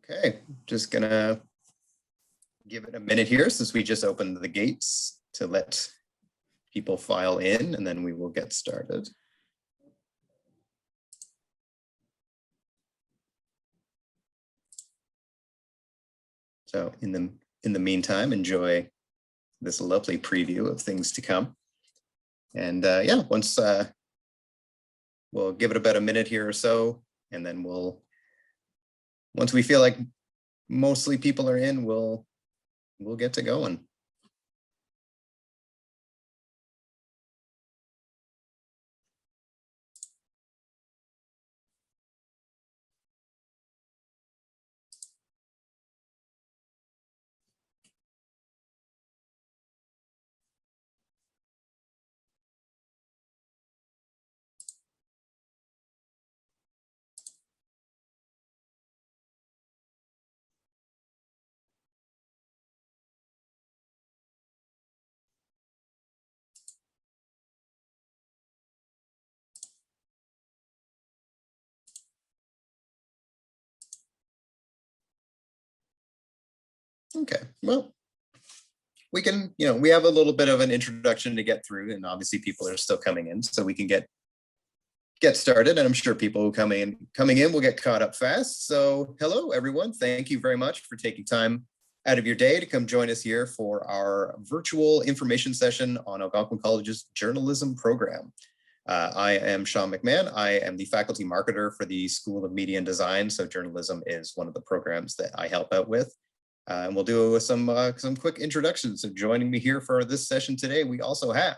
Okay, just gonna give it a minute here since we just opened the gates to let people file in, and then we will get started. So in the meantime, enjoy this lovely preview of things to come. And yeah, once we'll give it about a minute here or so, and then once we feel like mostly people are in, we'll get to going. Okay, well, we can, we have a little bit of an introduction to get through, and obviously people are still coming in, so we can get started, and I'm sure people who coming in will get caught up fast. So hello everyone, thank you very much for taking time out of your day to come join us here for our virtual information session on Algonquin College's journalism program. I am Sean McMahon. I am the faculty marketer for the School of Media and Design, so journalism is one of the programs that I help out with. And we'll do some quick introductions. So joining me here for this session today, we also have.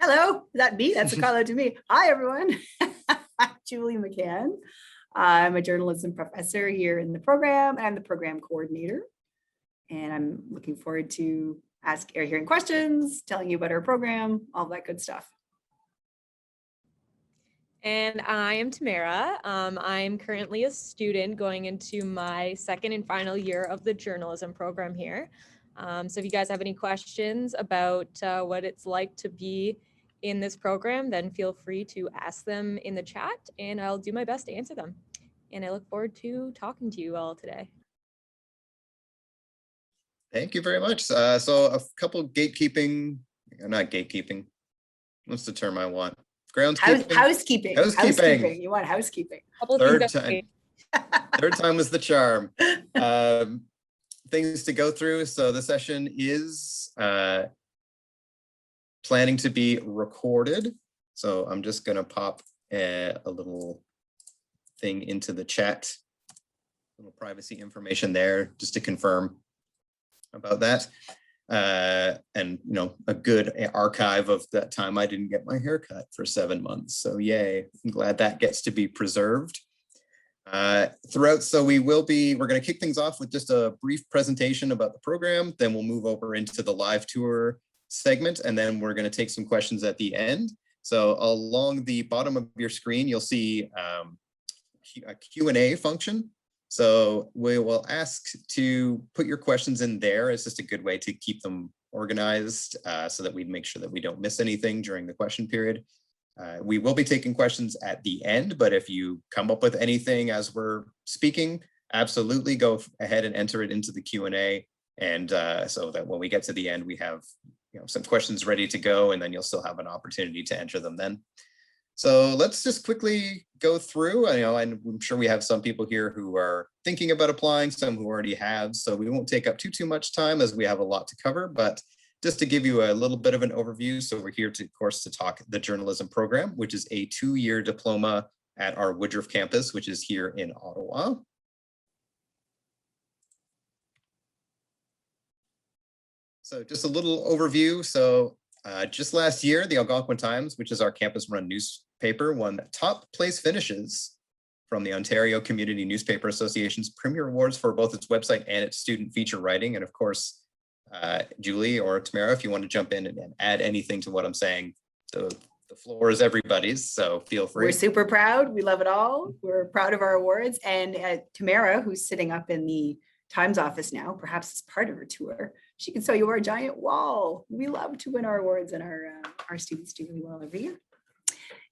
Hello, that me? That's a call out to me. Hi, everyone. I'm Julie McCann. I'm a journalism professor here in the program. I'm the program coordinator. And I'm looking forward to hearing questions, telling you about our program, all that good stuff. And I am Tamara. I'm currently a student going into my second and final year of the journalism program here. So if you guys have any questions about what it's like to be in this program, then feel free to ask them in the chat and I'll do my best to answer them. And I look forward to talking to you all today. Thank you very much. So a couple gatekeeping, not gatekeeping, what's the term I want? Groundskeeping? Housekeeping. Housekeeping. You want housekeeping. Third time was the charm. Things to go through. So the session is planning to be recorded. So I'm just going to pop a little thing into the chat, little privacy information there just to confirm about that. And a good archive of that time I didn't get my hair cut for 7 months. So yay, I'm glad that gets to be preserved. Throughout, so we're going to kick things off with just a brief presentation about the program, then we'll move over into the live tour segment, and then we're going to take some questions at the end. So along the bottom of your screen, you'll see a Q&A function. So we will ask to put your questions in there. It's just a good way to keep them organized so that we make sure that we don't miss anything during the question period. We will be taking questions at the end, but if you come up with anything as we're speaking, absolutely go ahead and enter it into the Q&A. And so that when we get to the end, we have some questions ready to go, and then you'll still have an opportunity to enter them then. So let's just quickly go through. I'm sure we have some people here who are thinking about applying, some who already have, so we won't take up too much time as we have a lot to cover, but just to give you a little bit of an overview. So we're here to, of course, to talk the journalism program, which is a 2-year diploma at our Woodruff campus, which is here in Ottawa. So just a little overview. So just last year, the Algonquin Times, which is our campus-run newspaper, won top place finishes from the Ontario Community Newspaper Association's Premier Awards for both its website and its student feature writing. And of course, Julie or Tamara, if you want to jump in and add anything to what I'm saying, the floor is everybody's, so feel free. We're super proud. We love it all. We're proud of our awards. And Tamara, who's sitting up in the Times office now, perhaps as part of her tour, she can show you our giant wall. We love to win our awards, and our students do really well every year.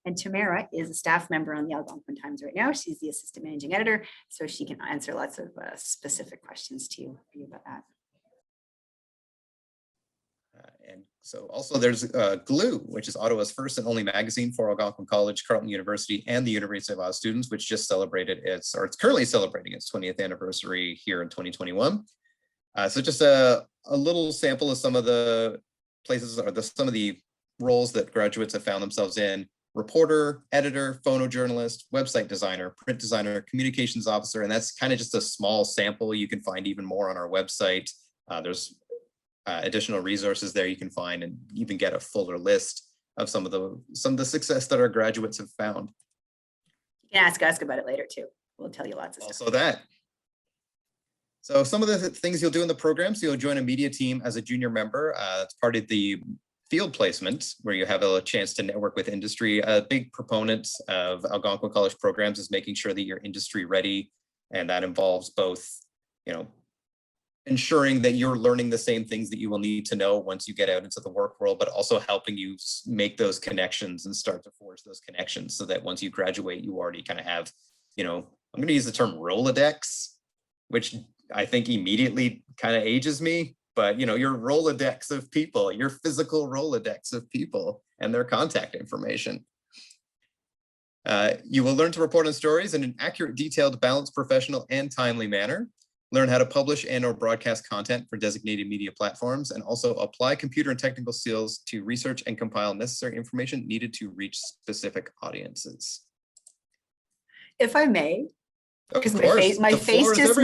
And Tamara is a staff member on the Algonquin Times right now. She's the assistant managing editor, so she can answer lots of specific questions to you about that. And so also there's GLUE, which is Ottawa's first and only magazine for Algonquin College, Carleton University, and the University of Ottawa students, which just celebrated it's currently celebrating its 20th anniversary here in 2021. So just a little sample of some of the places or some of the roles that graduates have found themselves in: reporter, editor, photojournalist, website designer, print designer, communications officer. And that's kind of just a small sample. You can find even more on our website. There's additional resources there you can find, and even get a fuller list of some of the success that our graduates have found. You can ask about it later too. We'll tell you lots of stuff. Also that. So some of the things you'll do in the program, so you'll join a media team as a junior member. It's part of the field placement where you have a chance to network with industry. A big proponent of Algonquin College programs is making sure that you're industry ready. And that involves both, ensuring that you're learning the same things that you will need to know once you get out into the work world, but also helping you make those connections and start to forge those connections so that once you graduate, you already kind of have, I'm going to use the term Rolodex, which I think immediately kind of ages me, but your Rolodex of people, your physical Rolodex of people and their contact information. You will learn to report on stories in an accurate, detailed, balanced, professional, and timely manner. Learn how to publish and or broadcast content for designated media platforms, and also apply computer and technical skills to research and compile necessary information needed to reach specific audiences. If I may, because my face just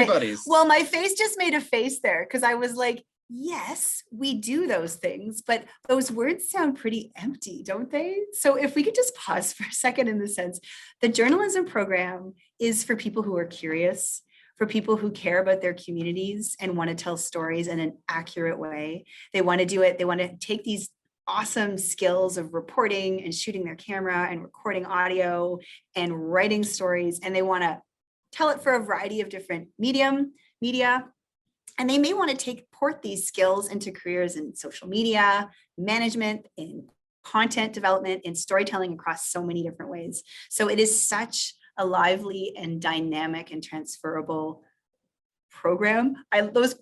made a face there because I was like, yes, we do those things, but those words sound pretty empty, don't they? So if we could just pause for a second in the sense, the journalism program is for people who are curious, for people who care about their communities and want to tell stories in an accurate way. They want to do it. They want to take these awesome skills of reporting and shooting their camera and recording audio and writing stories, and they want to tell it for a variety of different media, and they may want to port these skills into careers in social media, management, in content development, in storytelling across so many different ways. So it is such a lively and dynamic and transferable program. Those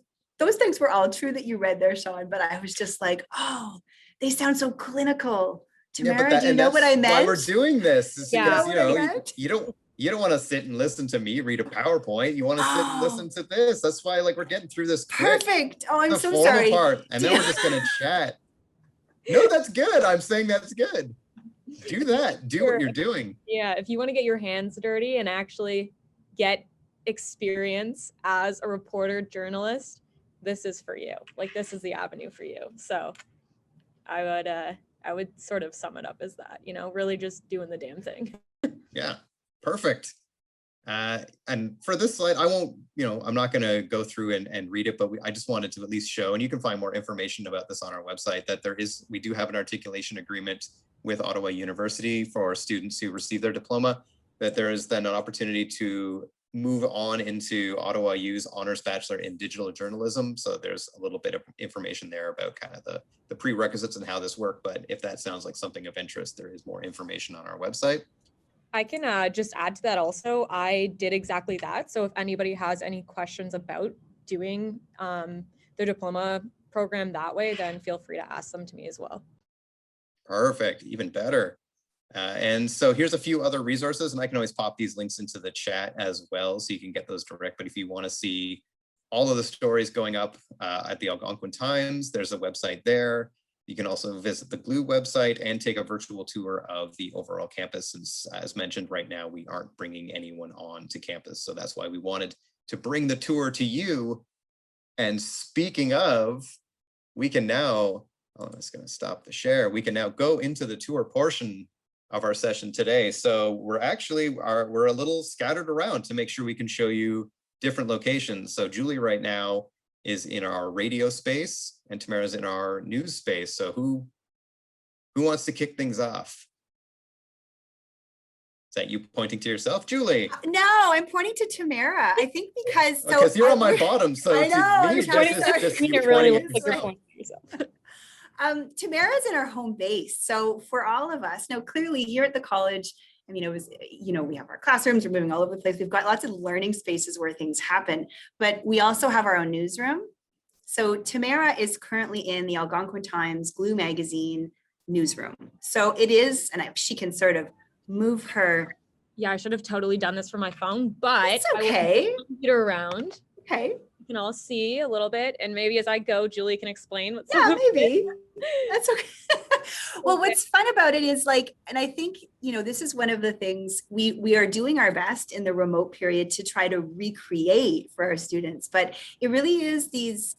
things were all true that you read there, Sean, but I was just like, oh, they sound so clinical. Tamara, do you know what I meant? Why we're doing this is Yeah. because, you don't want to sit and listen to me read a PowerPoint. You want to sit and listen to this. That's why we're getting through this quick. Perfect. Oh, I'm so formal sorry. Part, and then we're just going to chat. No, that's good. I'm saying that's good. Do that. Do what you're doing. Yeah, if you want to get your hands dirty and actually get experience as a reporter, journalist, this is for you. This is the avenue for you. So I would sort of sum it up as that, really just doing the damn thing. Yeah, perfect. And for this slide, I won't, I'm not going to go through and read it, but I just wanted to at least show, and you can find more information about this on our website, that we do have an articulation agreement with Ottawa University for students who receive their diploma, that there is then an opportunity to move on into Ottawa U's Honors Bachelor in Digital Journalism. So there's a little bit of information there about kind of the prerequisites and how this works. But if that sounds like something of interest, there is more information on our website. I can just add to that also. I did exactly that. So if anybody has any questions about doing their diploma program that way, then feel free to ask them to me as well. Perfect, even better. And so here's a few other resources, and I can always pop these links into the chat as well, so you can get those direct. But if you want to see all of the stories going up at the Algonquin Times, there's a website there. You can also visit the GLUE website and take a virtual tour of the overall campus, since, as mentioned, right now we aren't bringing anyone on to campus. So that's why we wanted to bring the tour to you. And speaking of, we can now, I'm just going to stop the share. We can now go into the tour portion of our session today. So we're a little scattered around to make sure we can show you different locations. So Julie right now is in our radio space and Tamara's in our news space. So who wants to kick things off? Is that you pointing to yourself, Julie? No, I'm pointing to Tamara. I think because you're on my bottom, so I know, it's me. You really look like you're pointing to yourself. Tamara's in our home base. So for all of us, now clearly here at the college, I mean, it was, we have our classrooms, we're moving all over the place. We've got lots of learning spaces where things happen, but we also have our own newsroom. So Tamara is currently in the Algonquin Times Glue magazine newsroom. So it is, and she can sort of move her. Yeah, I should have totally done this from my phone, but It's okay. I will move the computer around. Okay. You can all see a little bit, and maybe as I go, Julie can explain what's Yeah, maybe. That's okay. Well, what's fun about it is like, and I think, this is one of the things we are doing our best in the remote period to try to recreate for our students, but it really is these,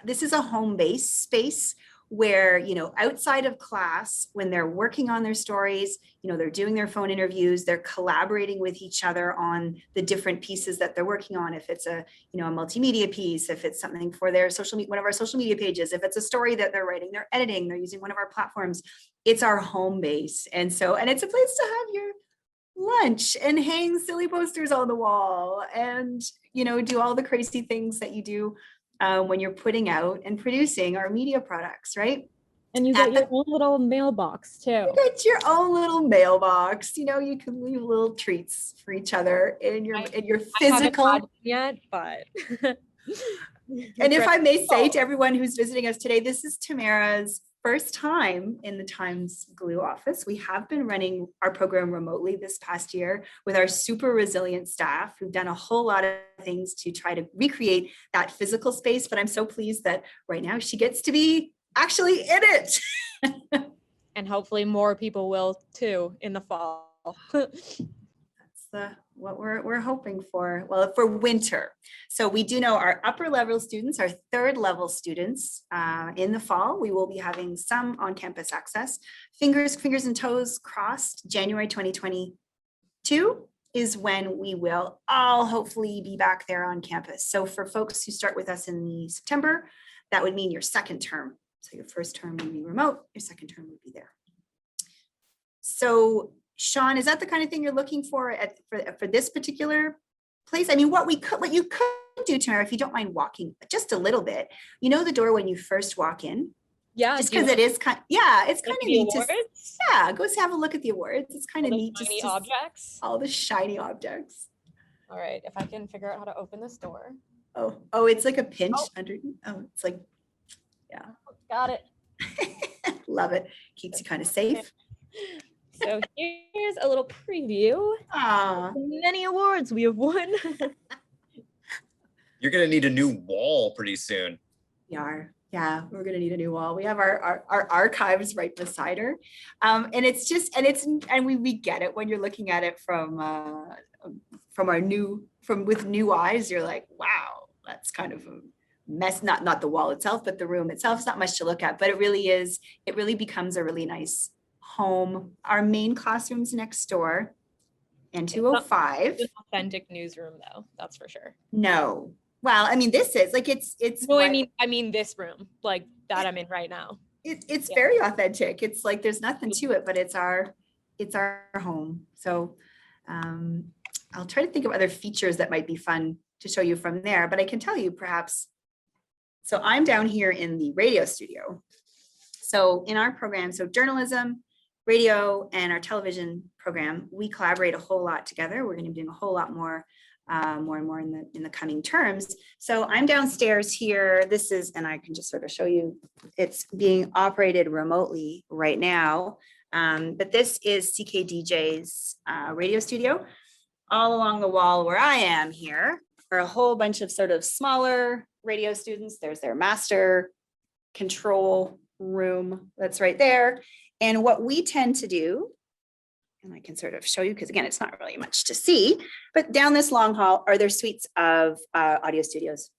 this is a home-based space where, outside of class, when they're working on their stories, they're doing their phone interviews, they're collaborating with each other on the different pieces that they're working on. If it's a multimedia piece, if it's something for their one of our social media pages, if it's a story that they're writing, they're editing, they're using one of our platforms, it's our home base. And it's a place to have your lunch and hang silly posters on the wall and, do all the crazy things that you do when you're putting out and producing our media products, right? And you get your own little mailbox too. You get your own little mailbox. You can leave little treats for each other in your physical. I haven't yet, but. And if I may say to everyone who's visiting us today, this is Tamara's first time in the Times Glue office. We have been running our program remotely this past year with our super resilient staff who've done a whole lot of things to try to recreate that physical space. But I'm so pleased that right now she gets to be actually in it. And hopefully more people will too in the fall. That's what we're hoping for. Well, for winter. So we do know our upper level students, our third level students in the fall, we will be having some on-campus access. Fingers and toes crossed, January 2022 is when we will all hopefully be back there on campus. So for folks who start with us in the September, that would mean your second term. So your first term would be remote, your second term would be there. So Sean, is that the kind of thing you're looking for for this particular place? I mean, what you could do, Tamara, if you don't mind walking just a little bit, the door when you first walk in. Yeah, just because it is it's kind of neat to go have a look at the awards. It's kind of neat to objects. All the shiny objects. All right, if I can figure out how to open this door. Oh, it's like a pinch under. Oh, it's like, yeah. Got it. Love it. Keeps you kind of safe. So here's a little preview. Many awards we have won. You're going to need a new wall pretty soon. We are. Yeah, we're going to need a new wall. We have our archives right beside her. And we get it when you're looking at it with new eyes. You're like, wow, that's kind of a mess. Not the wall itself, but the room itself is not much to look at, but it really becomes a really nice home. Our main classroom's next door and 205. It's an authentic newsroom though, that's for sure. No. Well, I mean, this is like, it's. No, I mean this room, like that I'm in right now. It's very authentic. It's like, there's nothing to it, but it's our home. So I'll try to think of other features that might be fun to show you from there, but I can tell you perhaps. So I'm down here in the radio studio. So in our program, so journalism, radio, and our television program, we collaborate a whole lot together. We're going to be doing a whole lot more and more in the coming terms. So I'm downstairs here. This is, and I can just sort of show you, it's being operated remotely right now. But this is CKDJ's radio studio. All along the wall where I am here are a whole bunch of sort of smaller radio students. There's their master control room that's right there. And what we tend to do, and I can sort of show you, because again, it's not really much to see, but down this long hall are their suites of audio studios,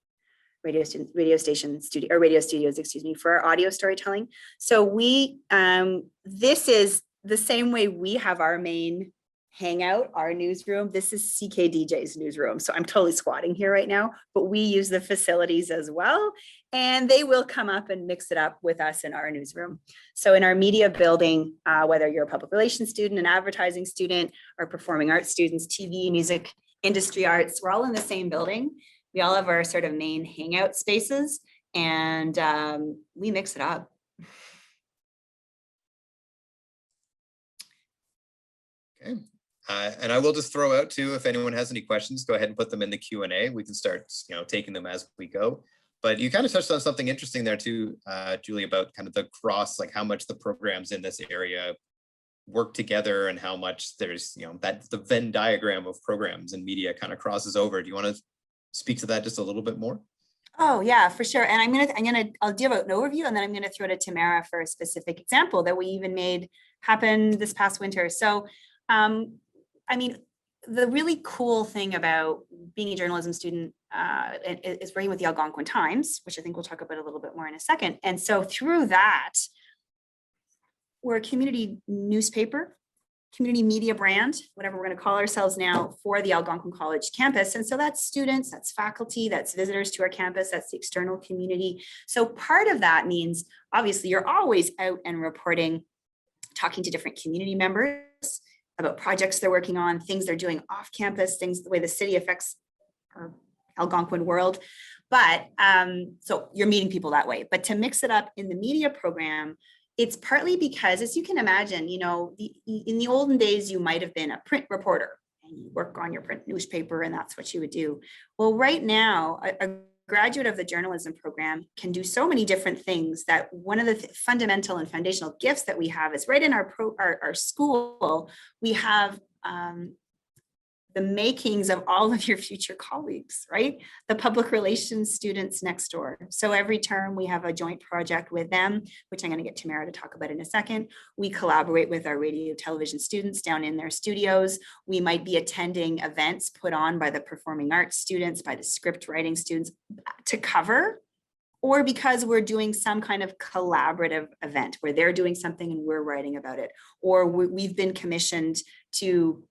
radio studios, excuse me, for our audio storytelling. So this is the same way we have our main hangout, our newsroom. This is CKDJ's newsroom. So I'm totally squatting here right now, but we use the facilities as well. And they will come up and mix it up with us in our newsroom. So in our media building, whether you're a public relations student, an advertising student, or performing arts students, TV, music, industry arts, we're all in the same building. We all have our sort of main hangout spaces, and we mix it up. Okay. And I will just throw out too, if anyone has any questions, go ahead and put them in the Q&A. We can start, taking them as we go. But you kind of touched on something interesting there too, Julie, about kind of the cross, like how much the programs in this area work together and how much there's, that the Venn diagram of programs and media kind of crosses over. Do you want to speak to that just a little bit more? Oh yeah, for sure. And I'll give an overview, and then I'm gonna throw it to Tamara for a specific example that we even made happen this past winter. So, the really cool thing about being a journalism student is working with the Algonquin Times, which I think we'll talk about a little bit more in a second. And so through that, we're a community newspaper, community media brand, whatever we're going to call ourselves now, for the Algonquin College campus. And so that's students, that's faculty, that's visitors to our campus, that's the external community. So part of that means, obviously, you're always out and reporting, talking to different community members about projects they're working on, things they're doing off campus, things, the way the city affects our Algonquin world. But so you're meeting people that way. But to mix it up in the media program, it's partly because, as you can imagine, in the olden days, you might have been a print reporter and you work on your print newspaper, and that's what you would do. Well, right now, a graduate of the journalism program can do so many different things that one of the fundamental and foundational gifts that we have is right in our school, we have the makings of all of your future colleagues, right? The public relations students next door. So every term we have a joint project with them, which I'm going to get Tamara to talk about in a second. We collaborate with our radio television students down in their studios. We might be attending events put on by the performing arts students, by the script writing students to cover, or because we're doing some kind of collaborative event where they're doing something and we're writing about it, or we've been commissioned to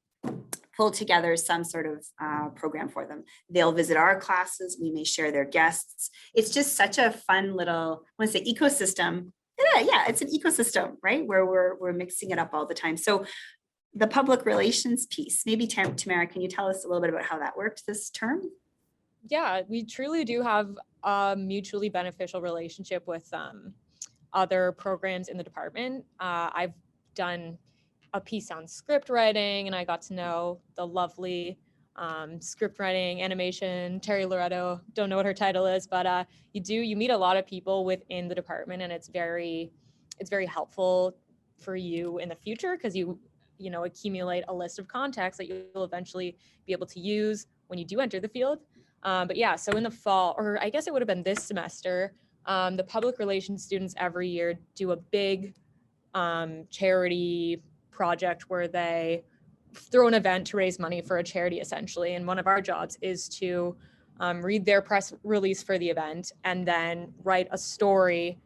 pull together some sort of program for them. They'll visit our classes. We may share their guests. It's just such a fun little, I want to say ecosystem. Yeah, it's an ecosystem, right? Where we're mixing it up all the time. So the public relations piece, maybe Tamara, can you tell us a little bit about how that worked this term? Yeah, we truly do have a mutually beneficial relationship with other programs in the department. I've done a piece on script writing, and I got to know the lovely script writing animation Terry Loretto. Don't know what her title is, but you meet a lot of people within the department, and it's very helpful for you in the future, because you accumulate a list of contacts that you'll eventually be able to use when you do enter the field. But yeah, so in the fall, or I guess it would have been this semester, the public relations students every year do a big charity project where they throw an event to raise money for a charity, essentially. And one of our jobs is to read their press release for the event and then write a story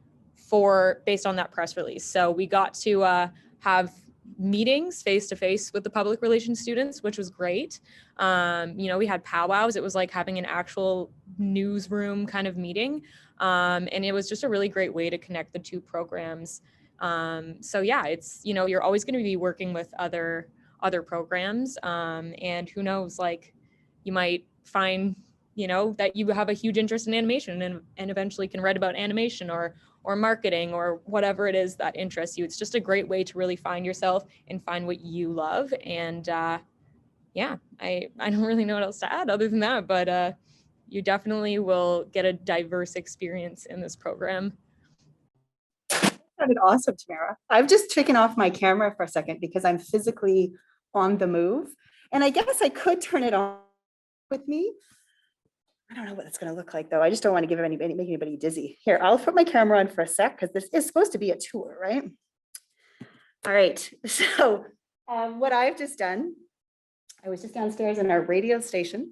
based on that press release. So we got to have meetings face-to-face with the public relations students, which was great. We had powwows. It was like having an actual newsroom kind of meeting. And it was just a really great way to connect the two programs. So yeah, it's, you're always going to be working with other programs. And who knows, like you might find, that you have a huge interest in animation and eventually can write about animation or marketing or whatever it is that interests you. It's just a great way to really find yourself and find what you love. And yeah, I don't really know what else to add other than that, but you definitely will get a diverse experience in this program. Sounded awesome, Tamara. I've just taken off my camera for a second because I'm physically on the move. And I guess I could turn it on with me. I don't know what it's going to look like, though. I just don't want to make anybody dizzy. Here, I'll put my camera on for a sec because this is supposed to be a tour, right? All right. So what I've just done, I was just downstairs in our radio station.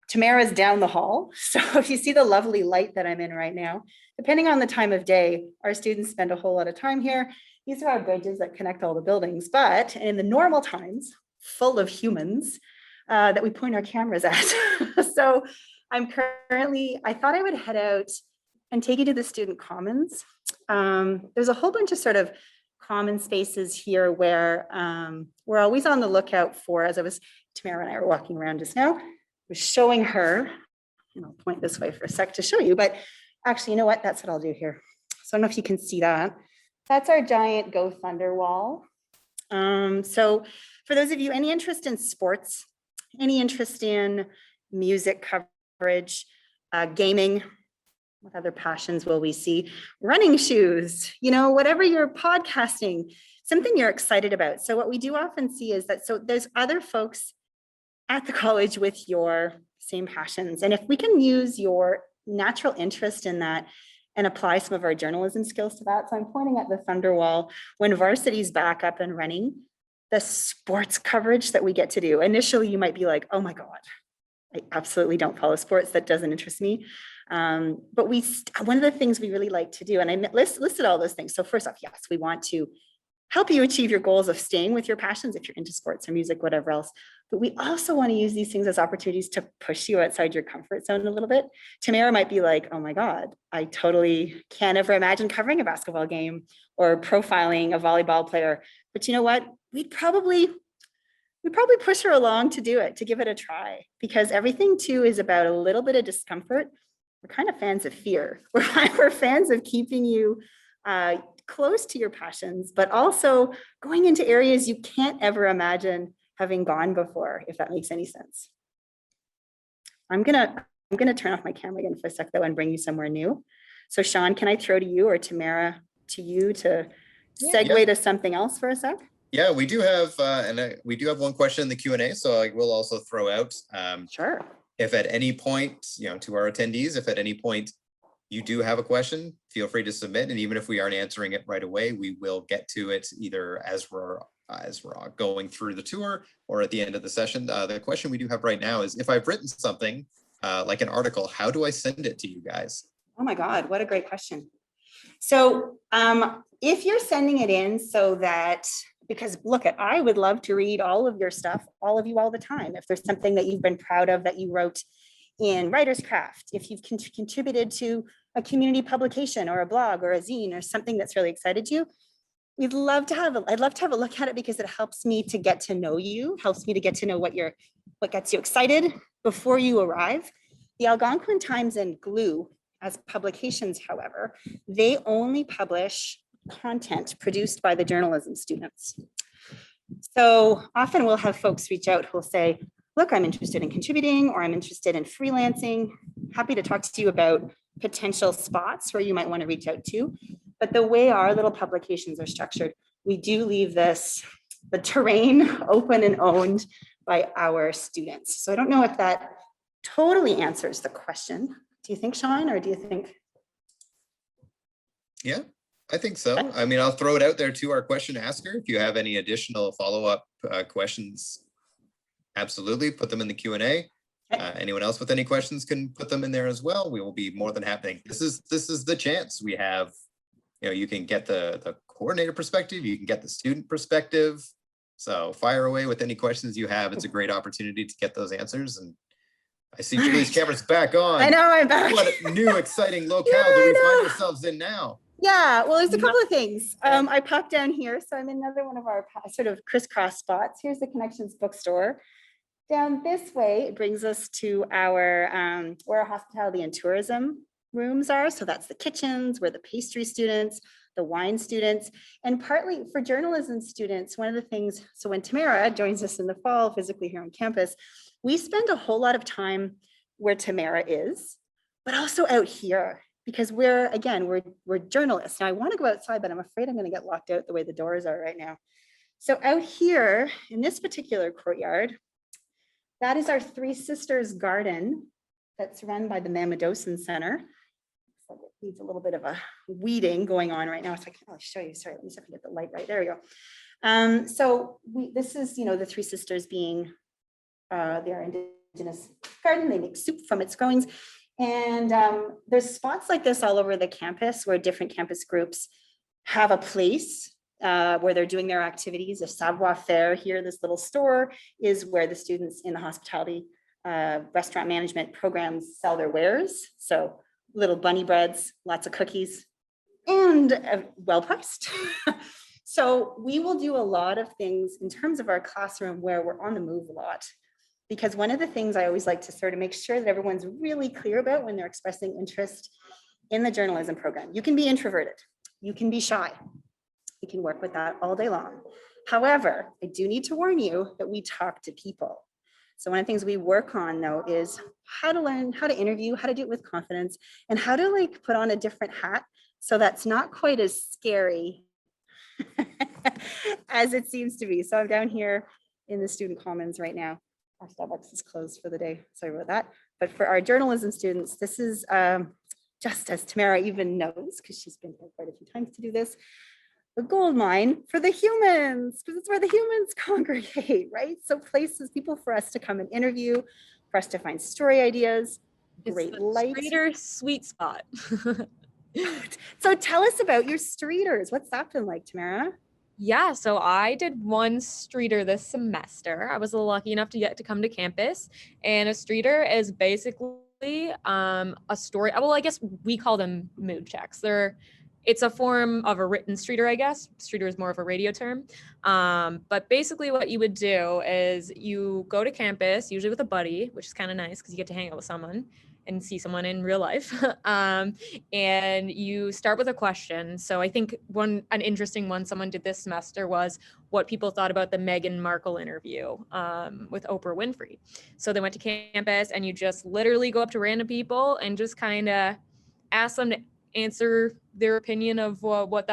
Tamara's down the hall. So if you see the lovely light that I'm in right now, depending on the time of day, our students spend a whole lot of time here. These are our bridges that connect all the buildings, but in the normal times, full of humans that we point our cameras at. So I thought I would head out and take you to the student commons. There's a whole bunch of sort of common spaces here where we're always on the lookout for, as Tamara and I were walking around just now, was showing her, and I'll point this way for a sec to show you, but actually, you know what? That's what I'll do here. So I don't know if you can see that. That's our giant Go Thunder wall. So for those of you, any interest in sports, any interest in music coverage, gaming, what other passions will we see? Running shoes, whatever you're podcasting, something you're excited about. So what we do often see is that, so there's other folks at the college with your same passions. And if we can use your natural interest in that and apply some of our journalism skills to that. So I'm pointing at the Thunder Wall. When varsity's back up and running, the sports coverage that we get to do. Initially, you might be like, oh my God, I absolutely don't follow sports. That doesn't interest me. But one of the things we really like to do, and I listed all those things. So first off, yes, we want to help you achieve your goals of staying with your passions if you're into sports or music, whatever else. But we also want to use these things as opportunities to push you outside your comfort zone a little bit. Tamara might be like, oh my God, I totally can't ever imagine covering a basketball game or profiling a volleyball player. But you know what? We'd probably push her along to do it, to give it a try, because everything too is about a little bit of discomfort. We're kind of fans of fear. We're fans of keeping you close to your passions, but also going into areas you can't ever imagine having gone before, if that makes any sense. I'm gonna turn off my camera again for a sec though and bring you somewhere new. So Sean, can I throw to you or Tamara to you to segue to something else for a sec? Yeah, we do have, we do have one question in the Q&A, so I will also throw out. Sure. If at any point, to our attendees, if at any point you do have a question, feel free to submit. And even if we aren't answering it right away, we will get to it either as we're going through the tour or at the end of the session. The question we do have right now is, if I've written something like an article, how do I send it to you guys? Oh my God, what a great question. So if you're sending it in so that, because look, I would love to read all of your stuff, all of you all the time. If there's something that you've been proud of that you wrote in Writer's Craft, if you've contributed to a community publication or a blog or a zine or something that's really excited you, I'd love to have a look at it, because it helps me to get to know you, helps me to get to know what gets you excited before you arrive. The Algonquin Times and Glue as publications, however, they only publish content produced by the journalism students. So often we'll have folks reach out who'll say, look, I'm interested in contributing, or I'm interested in freelancing. Happy to talk to you about potential spots where you might want to reach out to. But the way our little publications are structured, we do leave the terrain open and owned by our students. So I don't know if that totally answers the question. Do you think, Sean, or do you think? Yeah, I think so. I mean, I'll throw it out there to our question asker. If you have any additional follow-up questions, absolutely put them in the Q&A. Anyone else with any questions can put them in there as well. We will be more than happy. This is the chance we have. You can get the coordinator perspective, you can get the student perspective. So fire away with any questions you have. It's a great opportunity to get those answers. And I see Julie's camera's back on. I know, I'm back. What a new exciting locale do we find ourselves in now? Yeah, well, there's a couple of things. I popped down here, so I'm in another one of our sort of crisscross spots. Here's the Connections bookstore. Down this way, it brings us to our where our hospitality and tourism rooms are. So that's the kitchens, where the pastry students, the wine students, and partly for journalism students, one of the things, so when Tamara joins us in the fall physically here on campus, we spend a whole lot of time where Tamara is, but also out here, because we're journalists. Now I want to go outside, but I'm afraid I'm going to get locked out the way the doors are right now. So out here in this particular courtyard, that is our Three Sisters garden that's run by the Mamadosin Center. So it needs a little bit of a weeding going on right now. So I can't really show you. Sorry, let me see if I can get the light right. There we go. So this is, the Three Sisters being their indigenous garden. They make soup from its growings. And there's spots like this all over the campus where different campus groups have a place where they're doing their activities. A savoir faire here, this little store, is where the students in the hospitality restaurant management programs sell their wares. So little bunny breads, lots of cookies, and well priced. So we will do a lot of things in terms of our classroom where we're on the move a lot. Because one of the things I always like to sort of make sure that everyone's really clear about when they're expressing interest in the journalism program. You can be introverted, you can be shy. You can work with that all day long. However, I do need to warn you that we talk to people. So one of the things we work on though is how to learn how to interview, how to do it with confidence, and how to like put on a different hat so that's not quite as scary as it seems to be. So I'm down here in the student commons right now. Our Starbucks is closed for the day. Sorry about that. But for our journalism students, this is just as Tamara even knows, because she's been here quite a few times to do this, the gold mine for the humans, because it's where the humans congregate, right? So places, people for us to come and interview, for us to find story ideas, great light. Streeter sweet spot. So tell us about your streeters. What's that been like, Tamara? Yeah, so I did one streeter this semester. I was lucky enough to get to come to campus, and a streeter is basically a story. Well, I guess we call them mood checks. It's a form of a written streeter, I guess. Streeter is more of a radio term. But basically what you would do is you go to campus, usually with a buddy, which is kind of nice because you get to hang out with someone and see someone in real life. And you start with a question. So I think an interesting one someone did this semester was what people thought about the Meghan Markle interview with Oprah Winfrey. So they went to campus and you just literally go up to random people and just kind of ask them to answer their opinion of what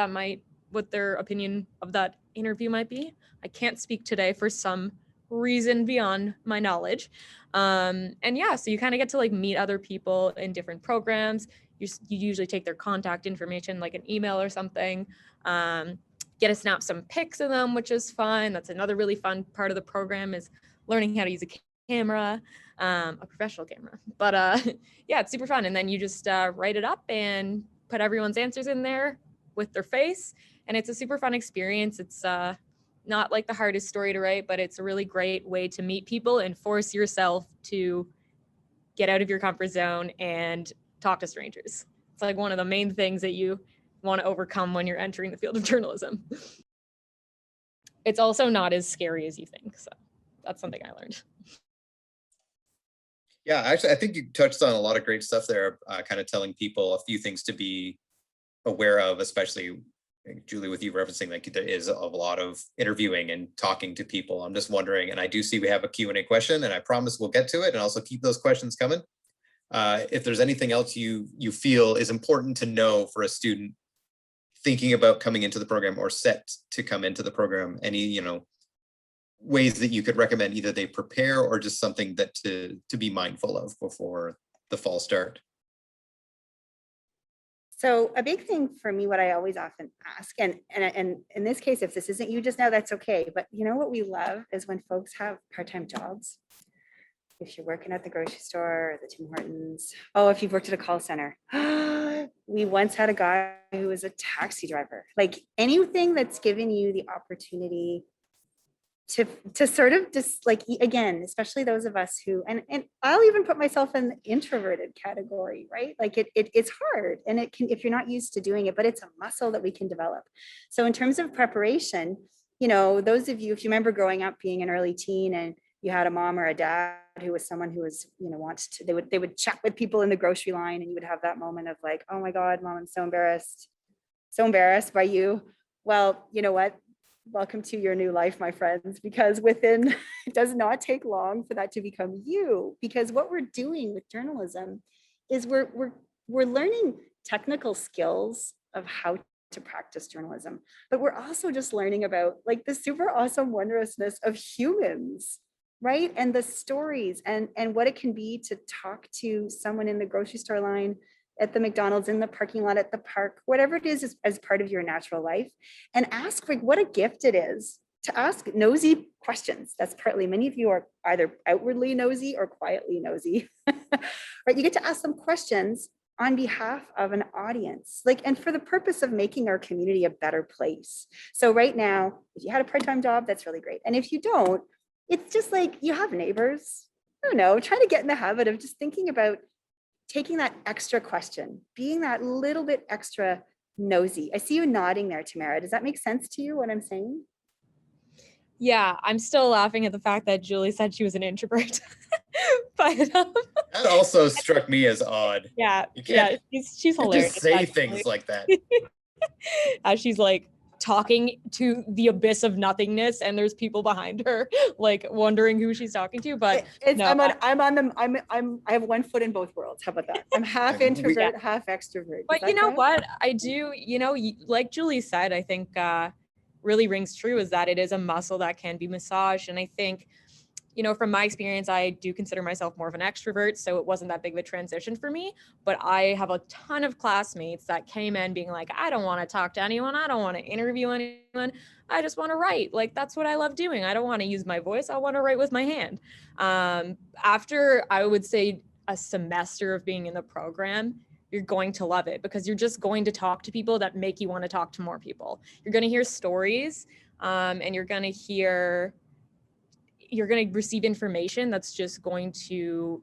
their opinion of that interview might be. I can't speak today for some reason beyond my knowledge. And yeah, so you kind of get to like meet other people in different programs. You usually take their contact information, like an email or something, get to snap some pics of them, which is fun. That's another really fun part of the program is learning how to use a camera, a professional camera. But yeah, it's super fun. And then you just write it up and put everyone's answers in there with their face. And it's a super fun experience. It's not like the hardest story to write, but it's a really great way to meet people and force yourself to get out of your comfort zone and talk to strangers. It's like one of the main things that you want to overcome when you're entering the field of journalism. It's also not as scary as you think. So that's something I learned. Yeah, actually, I think you touched on a lot of great stuff there, kind of telling people a few things to be aware of, especially Julie, with you referencing like there is a lot of interviewing and talking to people. I'm just wondering, and I do see we have a Q&A question, and I promise we'll get to it, and also keep those questions coming. If there's anything else you feel is important to know for a student thinking about coming into the program or set to come into the program, any ways that you could recommend either they prepare or just something that to be mindful of before the fall start? So a big thing for me, what I always often ask, and in this case, if this isn't you just now, that's okay. But you know what we love is when folks have part-time jobs. If you're working at the grocery store or the Tim Hortons, if you've worked at a call center. We once had a guy who was a taxi driver. Like anything that's given you the opportunity to sort of just like, again, especially those of us who, and I'll even put myself in the introverted category, right? Like it's hard and it can, if you're not used to doing it, but it's a muscle that we can develop. So in terms of preparation, those of you, if you remember growing up being an early teen and you had a mom or a dad who was someone who was, they would chat with people in the grocery line and you would have that moment of like, oh my God, Mom, I'm so embarrassed by you. Well, you know what? Welcome to your new life, my friends, because it does not take long for that to become you. Because what we're doing with journalism is we're learning technical skills of how to practice journalism, but we're also just learning about like the super awesome wondrousness of humans, right? And the stories and what it can be to talk to someone in the grocery store line, at the McDonald's, in the parking lot, at the park, whatever it is as part of your natural life, and ask like what a gift it is to ask nosy questions. That's partly, many of you are either outwardly nosy or quietly nosy, right? You get to ask them questions on behalf of an audience, like, and for the purpose of making our community a better place. So right now, if you had a part-time job, that's really great. And if you don't, it's just like you have neighbors, I don't know, trying to get in the habit of just thinking about taking that extra question, being that little bit extra nosy. I see you nodding there, Tamara. Does that make sense to you, what I'm saying? Yeah, I'm still laughing at the fact that Julie said she was an introvert. But That also struck me as odd. yeah, You can't, she's you can't hilarious. just say Actually. things like that. As she's like talking to the abyss of nothingness, and there's people behind her like wondering who she's talking to. But no, I have one foot in both worlds. How about that? I'm half And we- introvert, half extrovert. but you know what? I do, like Julie said, I think really rings true is that it is a muscle that can be massaged. And I think, from my experience, I do consider myself more of an extrovert, so it wasn't that big of a transition for me. But I have a ton of classmates that came in being like, I don't want to talk to anyone. I don't want to interview anyone. I just want to write. Like, that's what I love doing. I don't want to use my voice. I want to write with my hand. After, I would say, a semester of being in the program, you're going to love it because you're just going to talk to people that make you want to talk to more people. You're going to hear stories, and you're going to receive information that's just going to,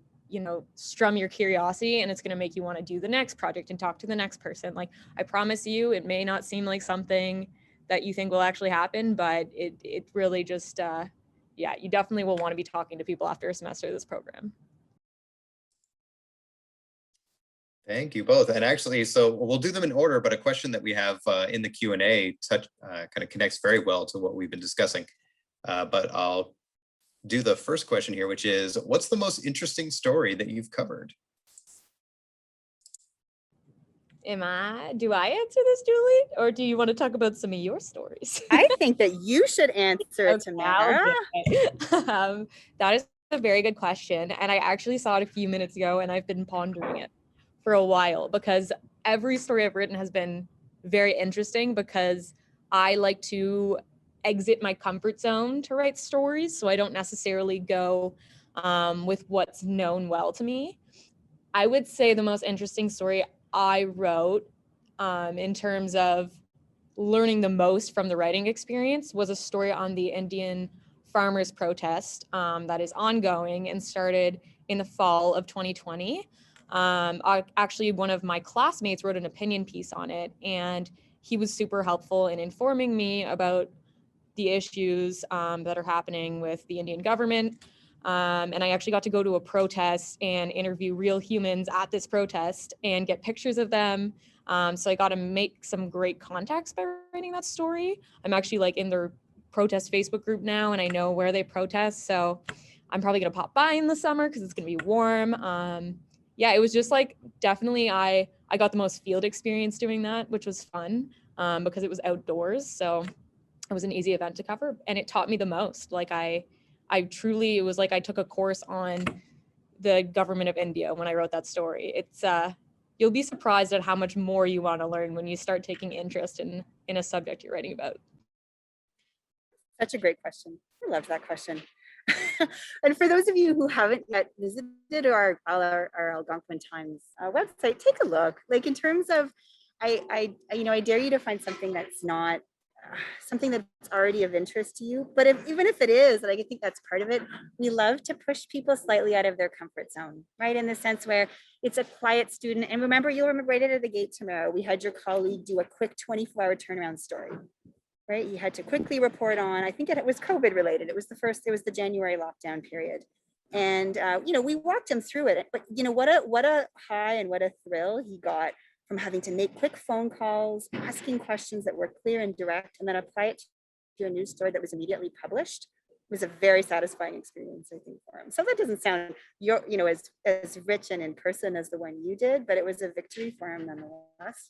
strum your curiosity, and it's going to make you want to do the next project and talk to the next person. Like, I promise you, it may not seem like something that you think will actually happen, but it really just, you definitely will want to be talking to people after a semester of this program. Thank you both. And actually, so we'll do them in order, but a question that we have in the Q&A kind of connects very well to what we've been discussing. But I'll do the first question here, which is, what's the most interesting story that you've covered? Do I answer this, Julie? Or do you want to talk about some of your stories? I think that you should answer it, Tamara. That is a very good question. And I actually saw it a few minutes ago, and I've been pondering it for a while because every story I've written has been very interesting because I like to exit my comfort zone to write stories. So I don't necessarily go with what's known well to me. I would say the most interesting story I wrote in terms of learning the most from the writing experience was a story on the Indian farmers protest that is ongoing and started in the fall of 2020. Actually, one of my classmates wrote an opinion piece on it, and he was super helpful in informing me about the issues that are happening with the Indian government. And I actually got to go to a protest and interview real humans at this protest and get pictures of them. So I got to make some great contacts by writing that story. I'm actually like in their protest Facebook group now, and I know where they protest. So I'm probably going to pop by in the summer because it's going to be warm. It was just like, definitely I got the most field experience doing that, which was fun because it was outdoors. So it was an easy event to cover, and it taught me the most. Like I truly, it was like I took a course on the government of India when I wrote that story. It's you'll be surprised at how much more you want to learn when you start taking interest in a subject you're writing about. Such a great question. I loved that question. And for those of you who haven't yet visited our Algonquin Times website, take a look. Like, in terms of, I dare you to find something that's not something that's already of interest to you. But even if it is, and I think that's part of it, we love to push people slightly out of their comfort zone, right? In the sense where it's a quiet student. And remember, you'll remember right out of the gate tomorrow, we had your colleague do a quick 24-hour turnaround story, right? You had to quickly report on, I think it was COVID related. It was the January lockdown period. And, we walked him through it, but what a high and what a thrill he got from having to make quick phone calls, asking questions that were clear and direct, and then apply it to a news story that was immediately published. It was a very satisfying experience, I think, for him. So that doesn't sound as rich and in person as the one you did, but it was a victory for him nonetheless.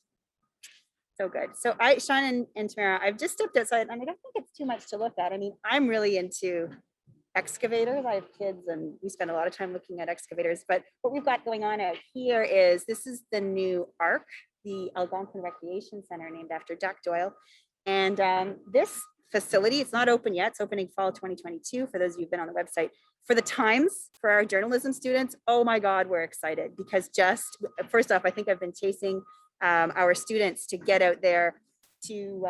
So good. So Sean and Tamara, I've just stepped outside, and I don't think it's too much to look at. I mean, I'm really into excavators. I have kids and we spend a lot of time looking at excavators, but what we've got going on out here is, this is the new ARC, the Algonquin Recreation Center, named after Jack Doyle. And this facility, it's not open yet. It's opening fall 2022 for those of you who've been on the website. For the Times, for our journalism students, oh my God, we're excited because first off, I think I've been chasing our students to get out there to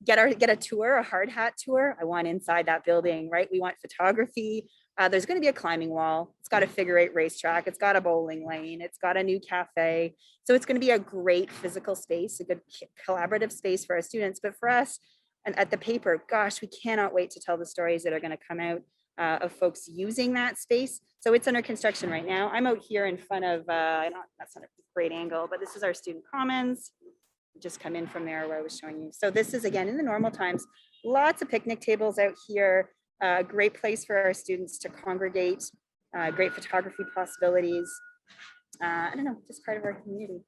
get a tour, a hard hat tour. I want inside that building, right? We want photography. There's going to be a climbing wall. It's got a figure-8 racetrack. It's got a bowling lane. It's got a new cafe. So it's going to be a great physical space, a good collaborative space for our students. But for us, and at the paper, gosh, we cannot wait to tell the stories that are going to come out of folks using that space. So it's under construction right now. I'm out here in front of, that's not a great angle, but this is our student commons. Just come in from there where I was showing you. So this is, again, in the normal times, lots of picnic tables out here, great place for our students to congregate, great photography possibilities. I don't know, just part of our community.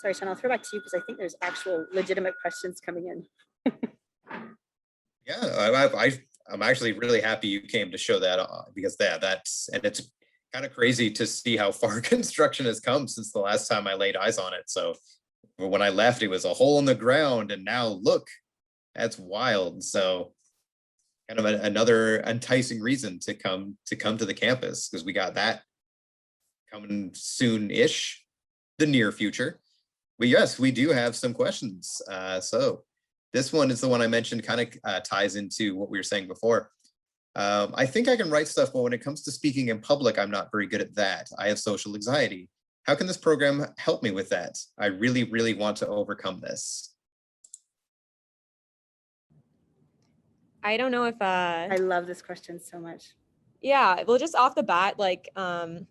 Sorry, Sean, I'll throw back to you because I think there's actual legitimate questions coming in. Yeah, I'm actually really happy you came to show that because and it's kind of crazy to see how far construction has come since the last time I laid eyes on it. So when I left, it was a hole in the ground, and now look, that's wild. So kind of another enticing reason to come to the campus, because we got that coming soon-ish, the near future. But yes, we do have some questions. So this one is the one I mentioned, kind of ties into what we were saying before. I think I can write stuff, but when it comes to speaking in public, I'm not very good at that. I have social anxiety. How can this program help me with that? I really, really want to overcome this. I don't know if I love this question so much. yeah, well, just off the bat, like to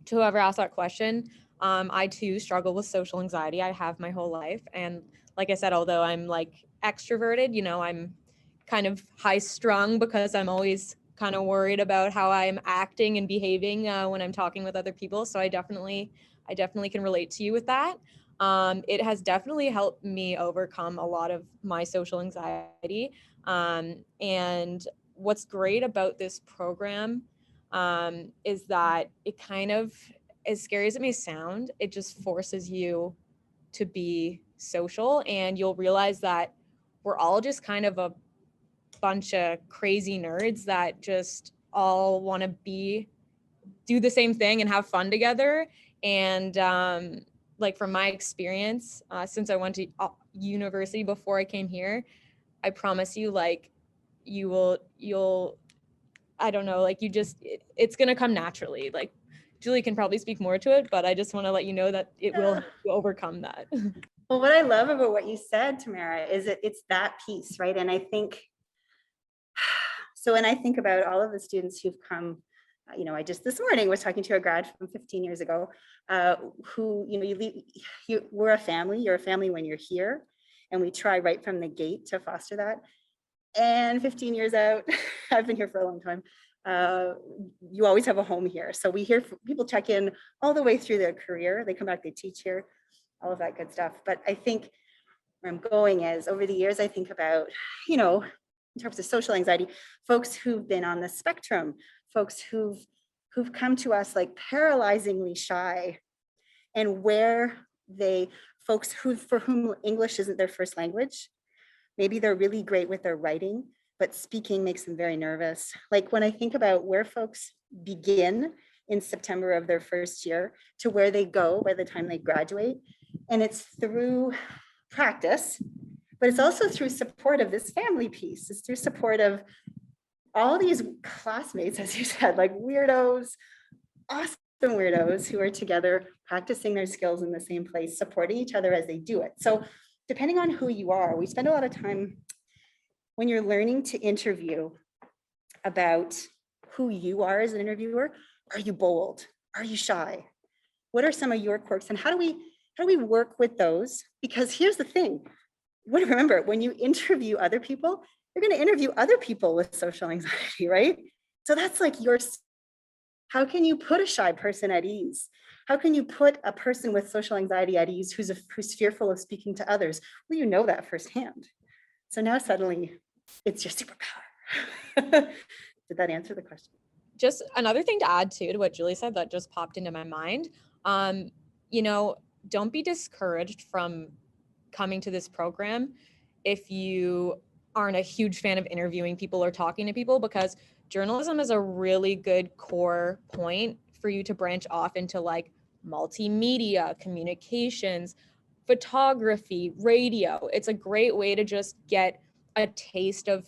whoever asked that question, I too struggle with social anxiety. I have my whole life, and like I said, although I'm like extroverted, you know, I'm kind of high strung because I'm always kind of worried about how I'm acting and behaving when I'm talking with other people. So I definitely can relate to you with that. It has definitely helped me overcome a lot of my social anxiety. And what's great about this program is that it kind of, as scary as it may sound, it just forces you to be social, and you'll realize that we're all just kind of a bunch of crazy nerds that just all want to do the same thing and have fun together. And like from my experience, since I went to university before I came here, I promise you, like you'll I don't know, like it's gonna come naturally. Like Julie can probably speak more to it, but I just want to let you know that it will help you overcome that. Well, what I love about what you said, Tamara, is that it's that piece, right? And I think, so when I think about all of the students who've come, you know, I just this morning was talking to a grad from 15 years ago, who, you know, we're a family, you're a family when you're here, and we try right from the gate to foster that. And 15 years out, I've been here for a long time, you always have a home here. So we hear people check in all the way through their career. They come back, they teach here, all of that good stuff. But I think where I'm going is, over the years, I think about, you know, in terms of social anxiety, folks who've been on the spectrum, folks who've come to us like paralyzingly shy, and folks for whom English isn't their first language. Maybe they're really great with their writing, but speaking makes them very nervous. Like when I think about where folks begin in September of their first year to where they go by the time they graduate, and it's through practice, but it's also through support of this family piece. It's through support of all these classmates, as you said, like weirdos, awesome weirdos who are together practicing their skills in the same place, supporting each other as they do it. So depending on who you are, we spend a lot of time when you're learning to interview about who you are as an interviewer. Are you bold? Are you shy? What are some of your quirks, and how do we work with those? Because here's the thing, remember, when you interview other people, you're going to interview other people with social anxiety, right? So that's like how can you put a shy person at ease? How can you put a person with social anxiety at ease who's fearful of speaking to others? Well, you know that firsthand. So now suddenly it's your superpower. Did that answer the question? Just another thing to add to what Julie said that just popped into my mind. You know, don't be discouraged from coming to this program if you aren't a huge fan of interviewing people or talking to people, because journalism is a really good core point for you to branch off into, like multimedia, communications, photography, radio. It's a great way to just get a taste of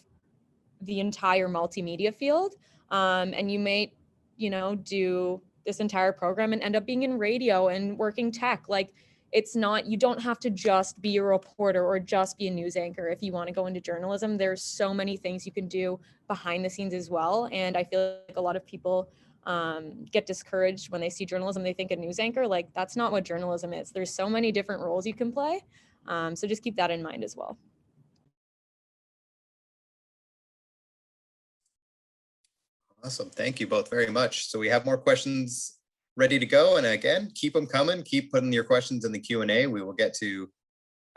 the entire multimedia field. And you may, you know, do this entire program and end up being in radio and working tech. Like, it's not, you don't have to just be a reporter or just be a news anchor if you want to go into journalism. There's so many things you can do behind the scenes as well. And I feel like a lot of people get discouraged when they see journalism. They think a news anchor, like that's not what journalism is. There's so many different roles you can play. So just keep that in mind as well. Awesome. Thank you both very much. So we have more questions ready to go. And again, keep them coming. Keep putting your questions in the Q&A. We will get to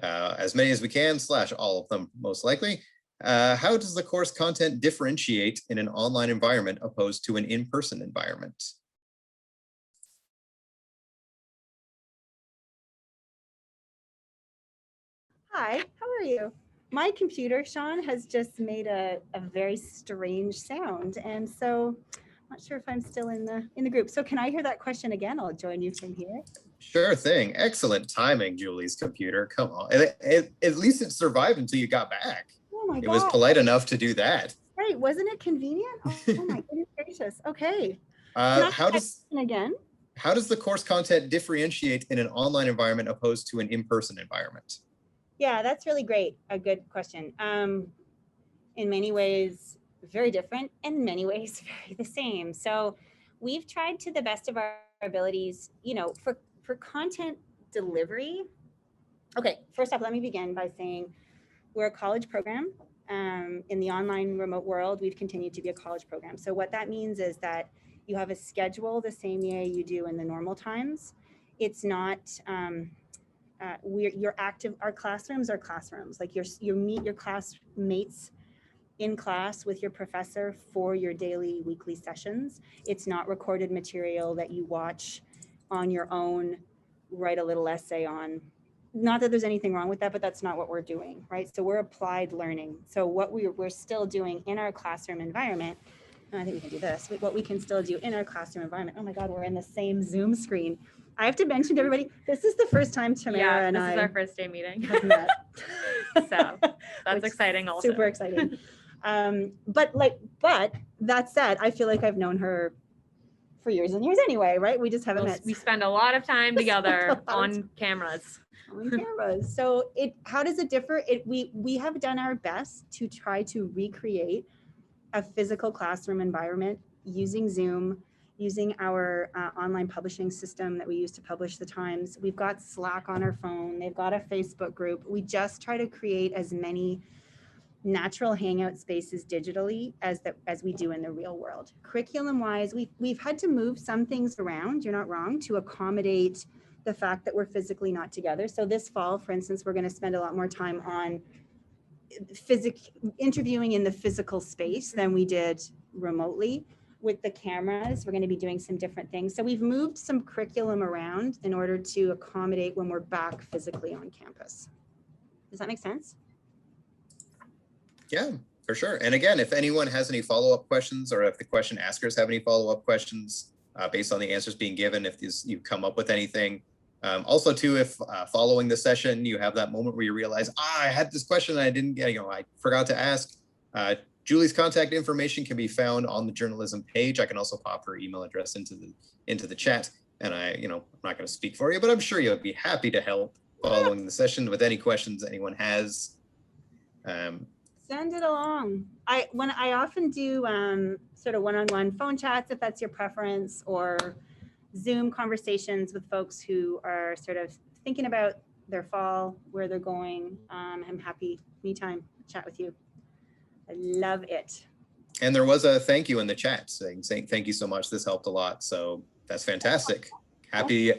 as many as we can, / all of them, most likely. How does the course content differentiate in an online environment opposed to an in-person environment? Hi, how are you? My computer, Sean, has just made a very strange sound. And so I'm not sure if I'm still in the group. So can I hear that question again? I'll join you from here. Sure thing. Excellent timing, Julie's computer. Come on. At least it survived until you got back. Oh my God. It was polite enough to do that. Right. Wasn't it convenient? Oh my goodness gracious. Okay. How does the course content differentiate in an online environment opposed to an in-person environment? Yeah, that's really great. A good question. In many ways, very different, and in many ways, very the same. So we've tried to the best of our abilities, you know, for content delivery. Okay, first off, let me begin by saying we're a college program. In the online remote world, we've continued to be a college program. So what that means is that you have a schedule the same way you do in the normal times. It's not, you're active. Our classrooms are classrooms. Like you meet your classmates in class with your professor for your daily, weekly sessions. It's not recorded material that you watch on your own, write a little essay on. Not that there's anything wrong with that, but that's not what we're doing, right? So we're applied learning. So what we're still doing in our classroom environment, and I think we can do this, what we can still do in our classroom environment. Oh my God, we're in the same Zoom screen. I have to mention to everybody, this is the first time Tamara and I. This is our first day meeting. Have met. So that's exciting also. Super exciting. But that said, I feel like I've known her for years and years anyway, right? We just haven't met. We spend a lot of time together on cameras. On cameras. So how does it differ? We have done our best to try to recreate a physical classroom environment using Zoom, using our online publishing system that we use to publish the Times. We've got Slack on our phone. They've got a Facebook group. We just try to create as many natural hangout spaces digitally as we do in the real world. Curriculum wise, we've had to move some things around, you're not wrong, to accommodate the fact that we're physically not together. So this fall, for instance, we're going to spend a lot more time on interviewing in the physical space than we did remotely. With the cameras, we're going to be doing some different things. So we've moved some curriculum around in order to accommodate when we're back physically on campus. Does that make sense? Yeah, for sure. And again, if anyone has any follow-up questions, or if the question askers have any follow-up questions based on the answers being given, if you come up with anything. Also too, if following the session, you have that moment where you realize, I had this question and I didn't get, I forgot to ask. Julie's contact information can be found on the journalism page. I can also pop her email address into the chat. And I'm not going to speak for you, but I'm sure you'll be happy to help following the session with any questions anyone has. Send it along. I often do sort of one-on-one phone chats, if that's your preference, or Zoom conversations with folks who are sort of thinking about their fall, where they're going. I'm happy anytime to chat with you. I love it. And there was a thank you in the chat saying thank you so much. This helped a lot. So that's fantastic. Happy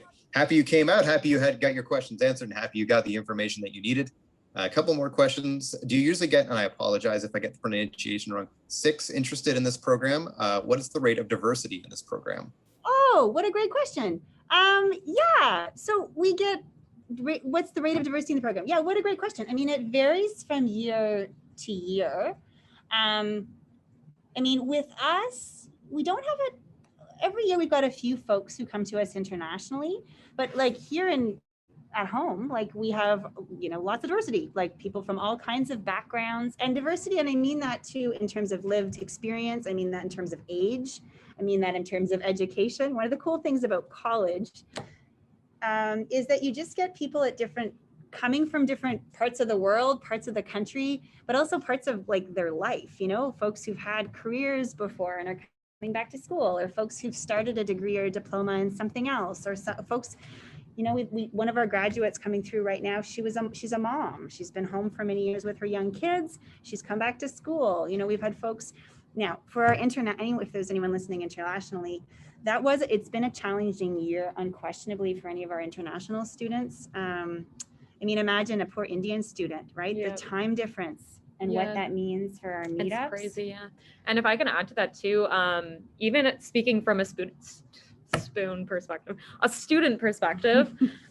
you came out. Happy you got your questions answered, and happy you got the information that you needed. A couple more questions. Do you usually get, and I apologize if I get the pronunciation wrong, 6 interested in this program? What is the rate of diversity in this program? Oh, what a great question. Yeah, so we get, what's the rate of diversity in the program? Yeah, what a great question. I mean, it varies from year to year. I mean, with us, we don't have every year we've got a few folks who come to us internationally, but like here at home, like we have, lots of diversity, like people from all kinds of backgrounds and diversity. And I mean that too, in terms of lived experience. I mean that in terms of age. I mean that in terms of education. One of the cool things about college, is that you just get people at coming from different parts of the world, parts of the country, but also parts of like their life, you know, folks who've had careers before and are coming back to school, or folks who've started a degree or a diploma in something else, or folks, you know, we one of our graduates coming through right now, she's a mom. She's been home for many years with her young kids. She's come back to school. You know, we've had folks now for our internet, if there's anyone listening internationally, it's been a challenging year, unquestionably, for any of our international students. I mean, imagine a poor Indian student, right? Yep. The time difference and what that means for our meetups. It's crazy, yeah. And if I can add to that too, even speaking from a student perspective,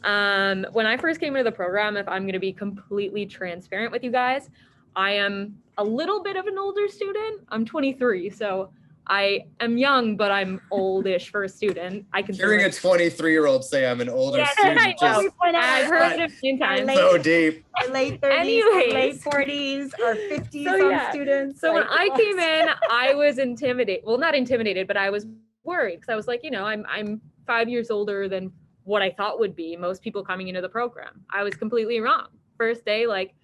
when I first came into the program, if I'm going to be completely transparent with you guys, I am a little bit of an older student. I'm 23, so I am young, but I'm oldish for a student. I can Hearing a 23-year-old say I'm an older student, I know. just I've heard it a few times. so deep. Our late 30s, Anyways. late 40s, our 50s, So, some yeah. students. So when like I came in, I was intimidated. Well, not intimidated, but I was worried because I was like, you know, I'm 5 years older than what I thought would be most people coming into the program. I was completely wrong. First day, like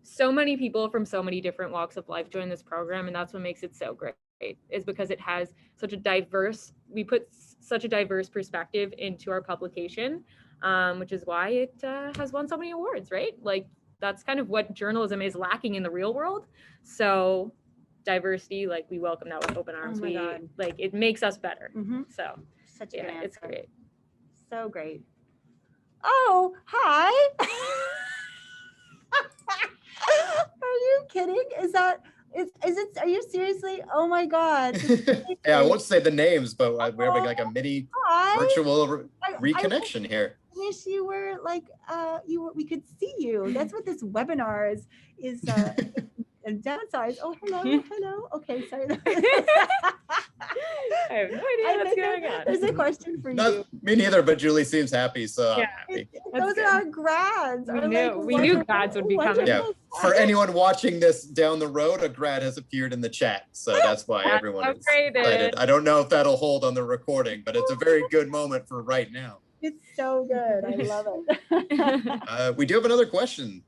so many people from so many different walks of life join this program, and that's what makes it so great, is because it has such a diverse, we put such a diverse perspective into our publication, which is why it has won so many awards, right? Like that's kind of what journalism is lacking in the real world. So diversity, like we welcome that with open arms. my God. Like it makes us better. Mhm. So Such a good yeah, answer. it's great. So great. Oh, hi. Are you kidding? Is it, are you seriously? Oh my God. Yeah, I won't say the names, but we're having like a mini Hi. virtual I reconnection here. wish you were like, we could see you. That's what this webinar is a downside. Oh, hello. Okay, sorry. I have no idea what's going on. There's a question for Not you. me neither, but Julie seems happy, so I'm Yeah. happy. Those good. are our grads. We our, knew- we knew grads would be coming. Yeah, wonderful for anyone watching this down the road, a grad has appeared in the chat, so that's why That's everyone is upgraded. excited. I don't know if that'll hold on the recording, but it's a very good moment for right now. It's so good. I love it. We do have another question.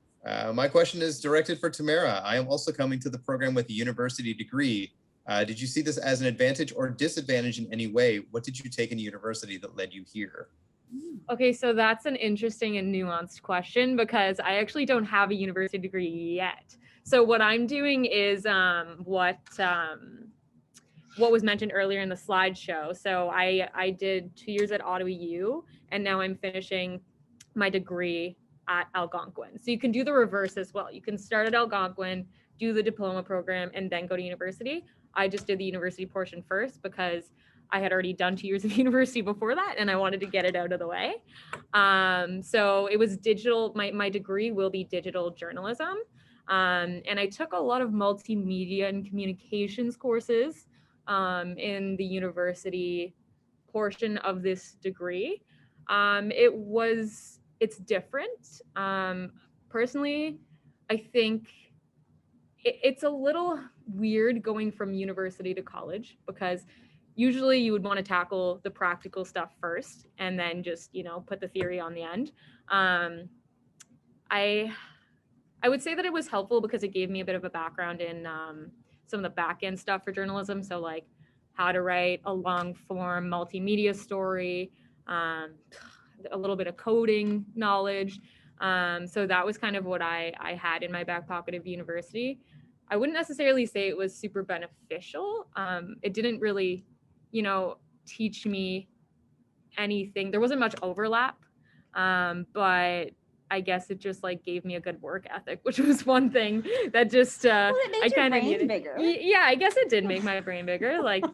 My question is directed for Tamara. I am also coming to the program with a university degree. Did you see this as an advantage or disadvantage in any way? What did you take in university that led you here? Okay, so that's an interesting and nuanced question because I actually don't have a university degree yet. So what I'm doing is what was mentioned earlier in the slideshow. So I did 2 years at Ottawa U, and now I'm finishing my degree at Algonquin. So you can do the reverse as well. You can start at Algonquin, do the diploma program, and then go to university. I just did the university portion first because I had already done 2 years of university before that, and I wanted to get it out of the way. So it was digital. My degree will be digital journalism. And I took a lot of multimedia and communications courses in the university portion of this degree. It's different. Personally, I think it's a little weird going from university to college because usually you would want to tackle the practical stuff first and then just, you know, put the theory on the end. I would say that it was helpful because it gave me a bit of a background in some of the back end stuff for journalism. So like how to write a long form multimedia story, a little bit of coding knowledge. So that was kind of what I had in my back pocket of university. I wouldn't necessarily say it was super beneficial. It didn't really, you know, teach me anything. There wasn't much overlap, but I guess it just like gave me a good work ethic, which was one thing that just Well, it made I your kind of brain needed. bigger. Yeah, I guess it did make my brain bigger, like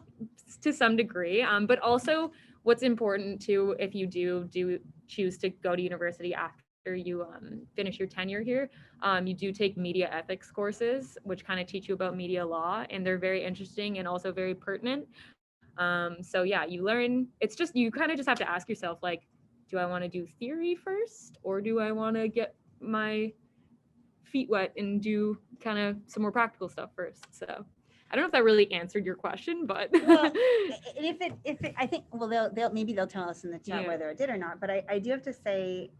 to some degree. But also, what's important too, if you do choose to go to university after you finish your tenure here, you do take media ethics courses, which kind of teach you about media law, and they're very interesting and also very pertinent. So yeah, you learn. It's just you kind of just have to ask yourself like, do I want to do theory first, or do I want to get my feet wet and do kind of some more practical stuff first? So I don't know if that really answered your question, but Well, and if it, I think, well, they'll tell us in the chat Yeah. whether it did or not, but I do have to say,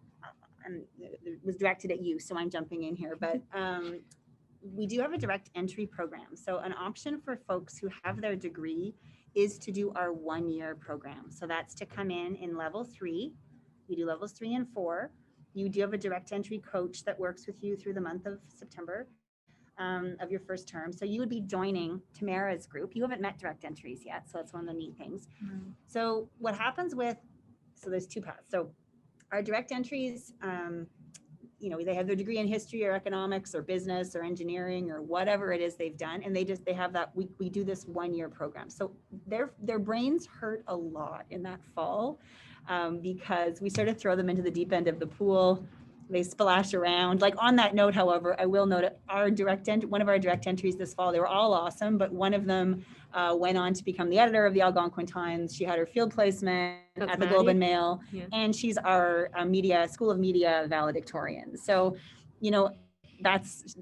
and it was directed at you, so I'm jumping in here, but we do have a direct entry program. So an option for folks who have their degree is to do our 1-year program. So that's to come in level 3. You do levels 3 and 4. You do have a direct entry coach that works with you through the month of September of your first term. So you would be joining Tamara's group. You haven't met direct entries yet, so that's one of the neat things. So what happens so there's 2 paths. So our direct entries, they have their degree in history or economics or business or engineering or whatever it is they've done, and they have that. We do this 1-year program. So their brains hurt a lot in that fall because we sort of throw them into the deep end of the pool. They splash around. Like, on that note, however, I will note one of our direct entries this fall, they were all awesome, but one of them went on to become the editor of the Algonquin Times. She had her field placement That's at the Maddie? Globe and Mail, Yeah. and she's our School of Media valedictorian. So, that's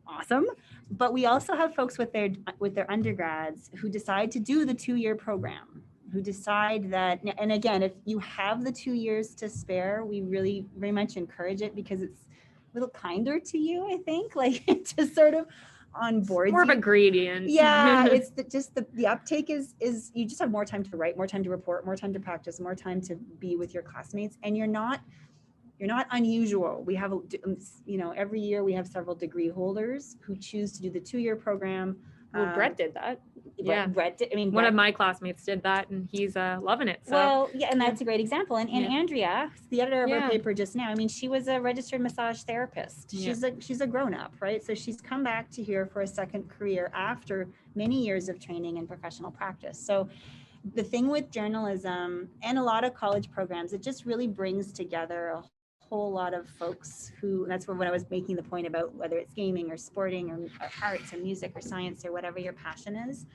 awesome. But we also have folks with their undergrads who decide to do the 2-year program, who decide that, and again, if you have the 2 years to spare, we really very much encourage it, because it's a little kinder to you, I think, like, to sort of onboard More of a you. gradient. Yeah, it's the uptake is you just have more time to write, more time to report, more time to practice, more time to be with your classmates, and you're not unusual. We have, every year we have several degree holders who choose to do the 2-year program. Well, Brett did that. Yeah. Brett did, One Brett, of my classmates did that, and he's loving it. So well, yeah, and that's a great example. And Yeah. Andrea, the editor of Yeah. our paper just now, I mean, she was a registered massage therapist. Yeah. She's a grown up, right? So she's come back to here for a second career after many years of training and professional practice. So the thing with journalism and a lot of college programs, it just really brings together a whole lot of folks who, that's when I was making the point about whether it's gaming or sporting or arts or music or science or whatever your passion is.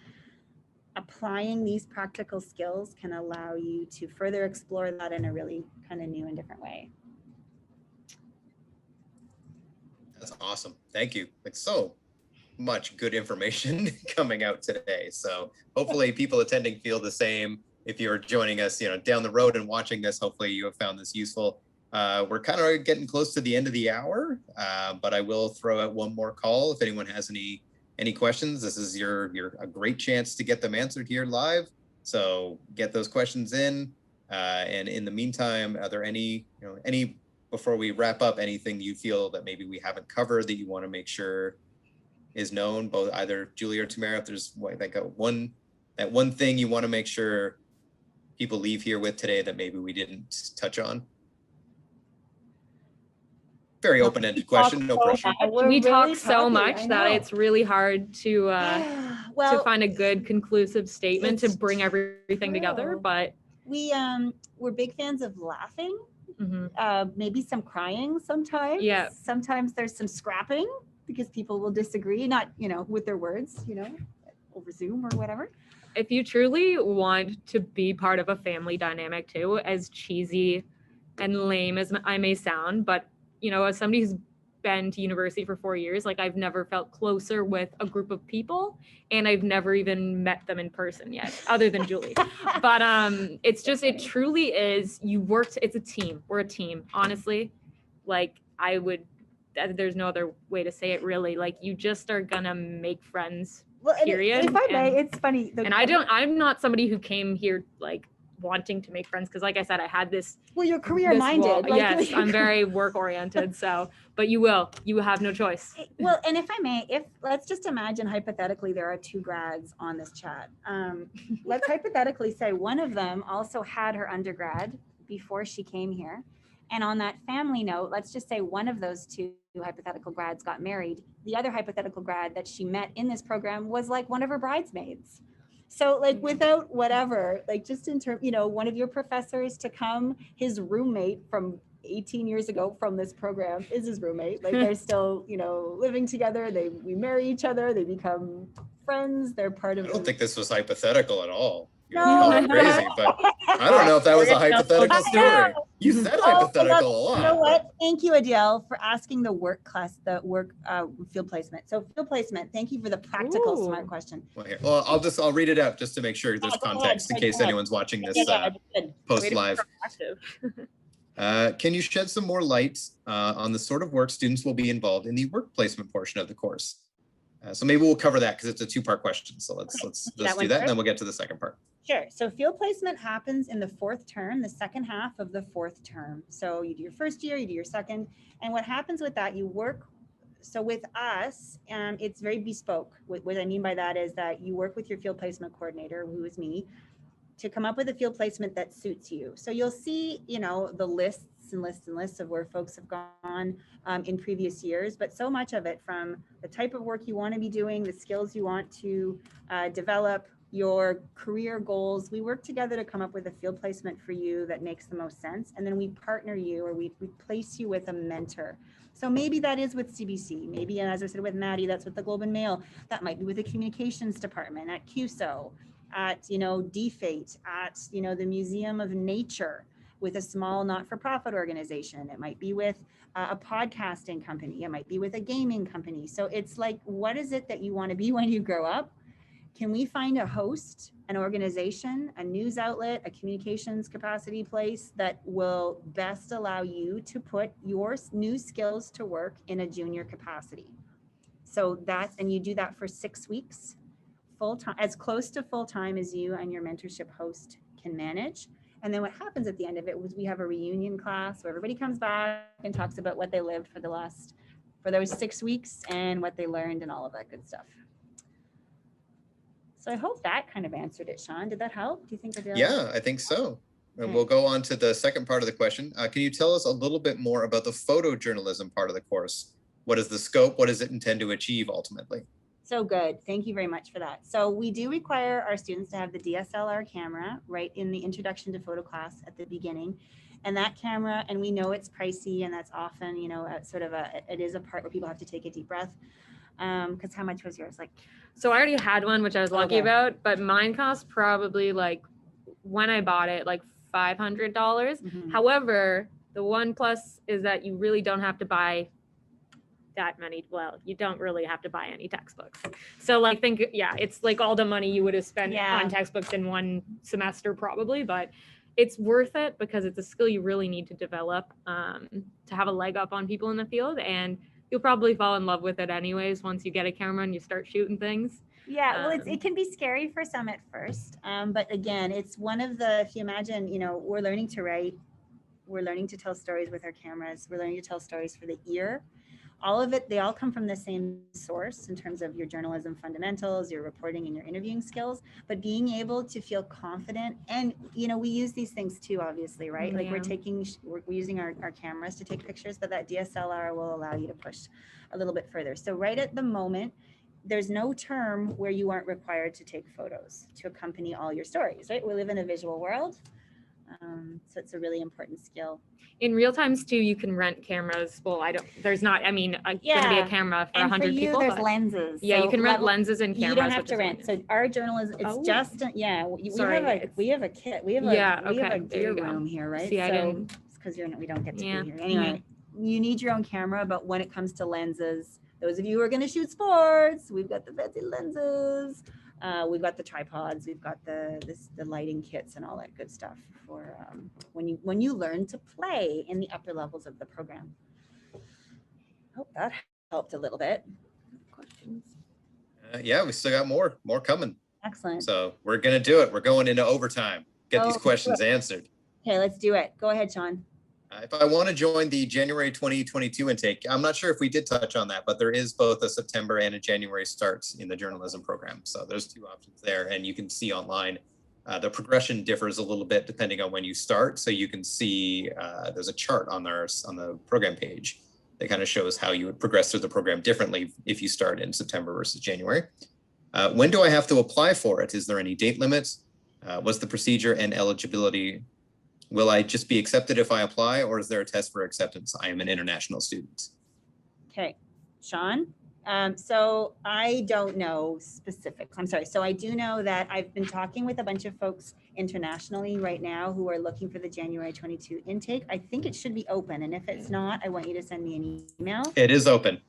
Applying these practical skills can allow you to further explore that in a really kind of new and different way. That's awesome. Thank you. Like, so much good information coming out today. So hopefully people attending feel the same. If you're joining us, down the road and watching this, hopefully you have found this useful. We're kind of getting close to the end of the hour, but I will throw out one more call. If anyone has any questions, this is a great chance to get them answered here live. So get those questions in. And in the meantime, are there any before we wrap up, anything you feel that maybe we haven't covered that you want to make sure is known, both either Julie or Tamara, if there's that one thing you want to make sure people leave here with today that maybe we didn't touch on? Very open-ended question, no pressure. We talk so much that it's really hard to find a good conclusive statement to bring everything together. But we're big fans of laughing, maybe some crying sometimes. Yeah. Sometimes there's some scrapping because people will disagree, not with their words, over Zoom or whatever. If you truly want to be part of a family dynamic too, as cheesy and lame as I may sound, but as somebody who's been to university for 4 years, like, I've never felt closer with a group of people, and I've never even met them in person yet, other than Julie. But it truly is, it's a team. We're a team, honestly. Like, there's no other way to say it, really. Like, you just are gonna make friends, period. If I may, it's funny. And I'm not somebody who came here like wanting to make friends, because like I said, I had this. Well, you're career minded. Yes, I'm very work oriented. So, but you have no choice. Well, and if I may, let's just imagine hypothetically there are 2 grads on this chat. Let's hypothetically say one of them also had her undergrad before she came here. And on that family note, let's just say one of those 2 hypothetical grads got married. The other hypothetical grad that she met in this program was like one of her bridesmaids. So like, without whatever, like, just in terms, one of your professors to come, his roommate from 18 years ago from this program is his roommate. Like, they're still, living together. We marry each other. They become friends. They're part of. I don't think this was hypothetical at all. You call it crazy, but I don't know if that was a hypothetical story. You said hypothetical a lot. You know what? Thank you, Adele, for asking the work field placement. So field placement, thank you for the practical smart Ooh. question. Well, I'll read it out just to make sure there's go ahead, context in go case ahead. anyone's watching this Good. post live. Proactive. Can you shed some more light on the sort of work students will be involved in the work placement portion of the course? So maybe we'll cover that because it's a two-part question. So let's do that, and then we'll get to the second part. Sure. So field placement happens in the fourth term, the second half of the fourth term. So you do your first year, you do your second, and what happens with that, you work. So with us, it's very bespoke. What I mean by that is that you work with your field placement coordinator, who is me, to come up with a field placement that suits you. So you'll see, the lists and lists and lists of where folks have gone in previous years, but so much of it from the type of work you want to be doing, the skills you want to develop, your career goals. We work together to come up with a field placement for you that makes the most sense. And then we partner you, or we place you with a mentor. So maybe that is with CBC. Maybe, as I said with Maddie, that's with the Globe and Mail. That might be with the communications department at CUSO, at, DFATE, at, the Museum of Nature, with a small not-for-profit organization. It might be with a podcasting company. It might be with a gaming company. So it's like, what is it that you want to be when you grow up? Can we find a host, an organization, a news outlet, a communications capacity place that will best allow you to put your new skills to work in a junior capacity? So and you do that for 6 weeks, full-time, as close to full-time as you and your mentorship host can manage. And then what happens at the end of it was we have a reunion class where everybody comes back and talks about what they lived for those 6 weeks and what they learned and all of that good stuff. So I hope that kind of answered it, Sean. Did that help? Do you think? Yeah, I think so. And we'll go on to the second part of the question. Can you tell us a little bit more about the photojournalism part of the course? What is the scope? What does it intend to achieve ultimately? So good. Thank you very much for that. So we do require our students to have the DSLR camera right in the introduction to photo class at the beginning. And that camera, and we know it's pricey, and that's often, it is a part where people have to take a deep breath. Because how much was yours? So I already had one, which I was lucky about, but mine cost probably when I bought it, $500. Mm-hmm. However, the one plus is that you really don't have to buy that many. Well, you don't really have to buy any textbooks. So it's all the money you would have spent on textbooks in one semester probably, but it's worth it because it's a skill you really need to develop to have a leg up on people in the field, and you'll probably fall in love with it anyways once you get a camera and you start shooting things. Yeah, well, it can be scary for some at first. But again, it's one of the, if you imagine, we're learning to write, we're learning to tell stories with our cameras, we're learning to tell stories for the ear. All of it, they all come from the same source in terms of your journalism fundamentals, your reporting and your interviewing skills, but being able to feel confident. And, we use these things too, obviously, right? Yeah. We're using our cameras to take pictures, but that DSLR will allow you to push a little bit further. So right at the moment, there's no term where you aren't required to take photos to accompany all your stories, right? We live in a visual world. So it's a really important skill. In real times too, you can rent cameras. Well, there's not, going to be a camera for 100 people. There's lenses. Yeah, so you can rent lenses and cameras. You don't have to rent. So our journalism, it's we have a kit. We have a gear room here, right? See, it's because we don't get to be here. Anyway, you need your own camera, but when it comes to lenses, those of you who are going to shoot sports, we've got the fancy lenses. We've got the tripods, we've got the lighting kits and all that good stuff for when you learn to play in the upper levels of the program. Hope that helped a little bit. Questions? Yeah, we still got more coming. Excellent. So we're gonna do it. We're going into overtime. Get these questions answered. Okay, let's do it. Go ahead, Sean. If I want to join the January 2022 intake, I'm not sure if we did touch on that, but there is both a September and a January start in the journalism program. So there's two options there, and you can see online. The progression differs a little bit depending on when you start. So you can see there's a chart on the program page that kind of shows how you would progress through the program differently if you start in September versus January. When do I have to apply for it? Is there any date limits? What's the procedure and eligibility? Will I just be accepted if I apply, or is there a test for acceptance? I am an international student. Okay, Sean? So I don't know specifics. I'm sorry. So I do know that I've been talking with a bunch of folks internationally right now who are looking for the January 22 intake. I think it should be open. And if it's not, I want you to send me an email. It is open.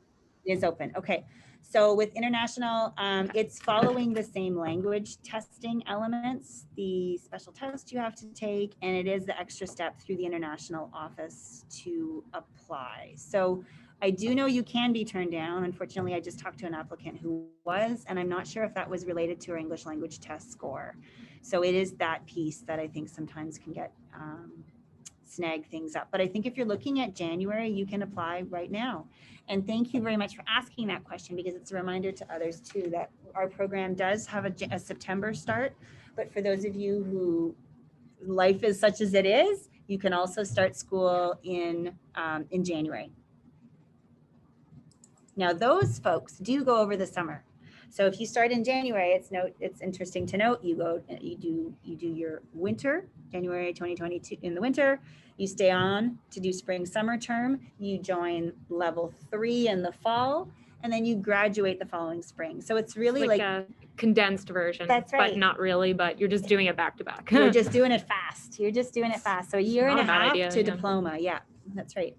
It is open. Okay. So with international, it's following the same language testing elements, the special test you have to take, and it is the extra step through the international office to apply. So I do know you can be turned down. Unfortunately, I just talked to an applicant who was, and I'm not sure if that was related to her English language test score. So it is that piece that I think sometimes can get snag things up. But I think if you're looking at January, you can apply right now. And thank you very much for asking that question, because it's a reminder to others too that our program does have a September start. But for those of you who life is such as it is, you can also start school in January. Now those folks do go over the summer. So if you start in January, it's interesting to note, you do your winter, January 2022 in the winter, you stay on to do spring summer term, you join level 3 in the fall, and then you graduate the following spring. So it's really like a condensed version. That's right. But not really, but you're just doing it back to back. You're just doing it fast. So a year and Not a a bad half idea, to yeah. diploma. Yeah, that's right.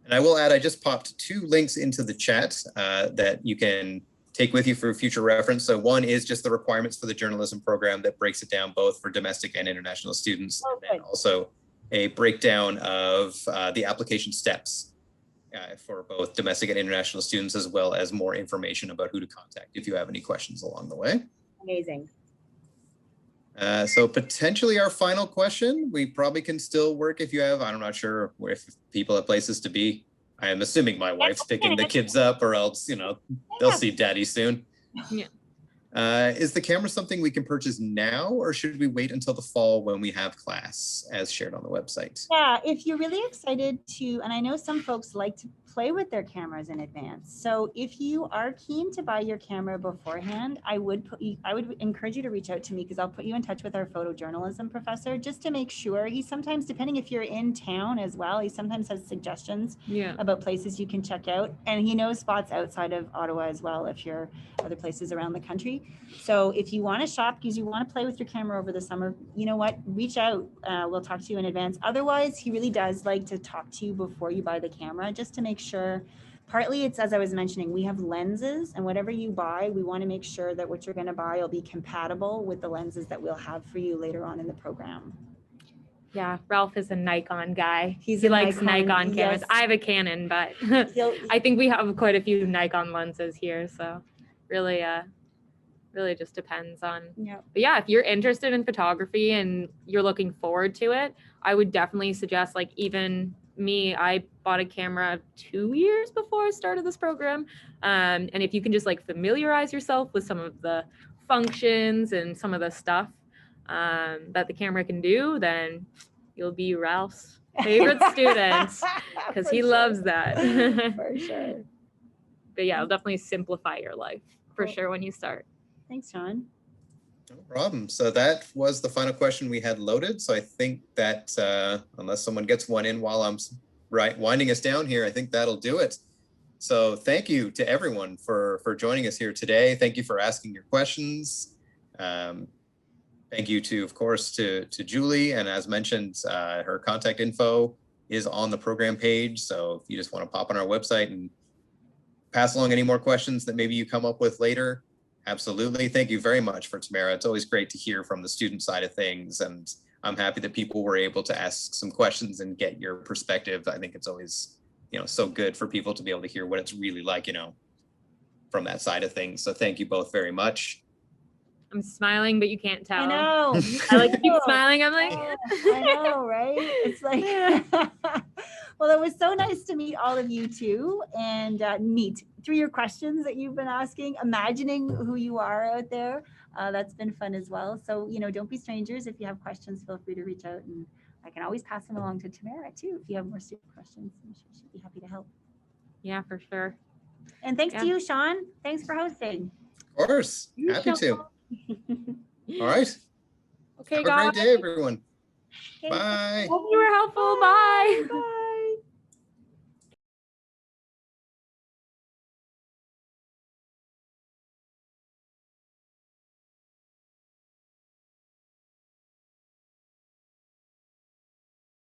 And I will add, I just popped 2 links into the chat that you can take with you for future reference. So one is just the requirements for the journalism program that breaks it down both for domestic and international students. Oh, And then also a breakdown of the application steps for both domestic and international students, as well as more information about who to contact if you have any questions along the way. Amazing. So potentially our final question, we probably can still work if you have, I'm not sure if people have places to be. I am assuming my wife's picking the kids up, or else, they'll see daddy soon. Yeah. Is the camera something we can purchase now, or should we wait until the fall when we have class as shared on the website? Yeah, if you're really excited to, and I know some folks like to play with their cameras in advance. So if you are keen to buy your camera beforehand, I would encourage you to reach out to me, because I'll put you in touch with our photojournalism professor just to make sure. He sometimes, depending if you're in town as well, he sometimes has suggestions about places you can check out. And he knows spots outside of Ottawa as well, if you're other places around the country. So if you want to shop because you want to play with your camera over the summer, you know what, reach out. We'll talk to you in advance. Otherwise, he really does like to talk to you before you buy the camera, just to make sure. Partly it's, as I was mentioning, we have lenses, and whatever you buy, we want to make sure that what you're going to buy will be compatible with the lenses that we'll have for you later on in the program. Yeah, Ralph is a Nikon guy. He likes Nikon cameras. yes. I have a Canon, but I think we have quite a few Nikon lenses here. So really just depends on. Yeah. But yeah, if you're interested in photography and you're looking forward to it, I would definitely suggest, like, even me, I bought a camera 2 years before I started this program. And if you can just like familiarize yourself with some of the functions and some of the stuff that the camera can do, then you'll be Ralph's favorite student, because he loves that. For sure. But yeah, it'll definitely simplify your life for sure when you start. Thanks, John. No problem. So that was the final question we had loaded. So I think that unless someone gets one in while I'm winding us down here, I think that'll do it. So thank you to everyone for joining us here today. Thank you for asking your questions. Thank you to, of course, to Julie. And as mentioned, her contact info is on the program page. So if you just want to pop on our website and pass along any more questions that maybe you come up with later, absolutely. Thank you very much for Tamara. It's always great to hear from the student side of things. And I'm happy that people were able to ask some questions and get your perspective. I think it's always, so good for people to be able to hear what it's really like, from that side of things. So thank you both very much. I'm smiling, but you can't tell. I know. I like to keep smiling. I'm like, I know, right? It's like, well, it was so nice to meet all of you too, and meet through your questions that you've been asking, imagining who you are out there. That's been fun as well. So, don't be strangers. If you have questions, feel free to reach out, and I can always pass them along to Tamara too. If you have more student questions, I'm sure she'd be happy to help. yeah, for sure. And thanks to you, Sean. Thanks for hosting. Of course, happy to. All right. Okay, Have a guys. great day, everyone. Okay. Bye. Hope you were helpful. Bye. Bye.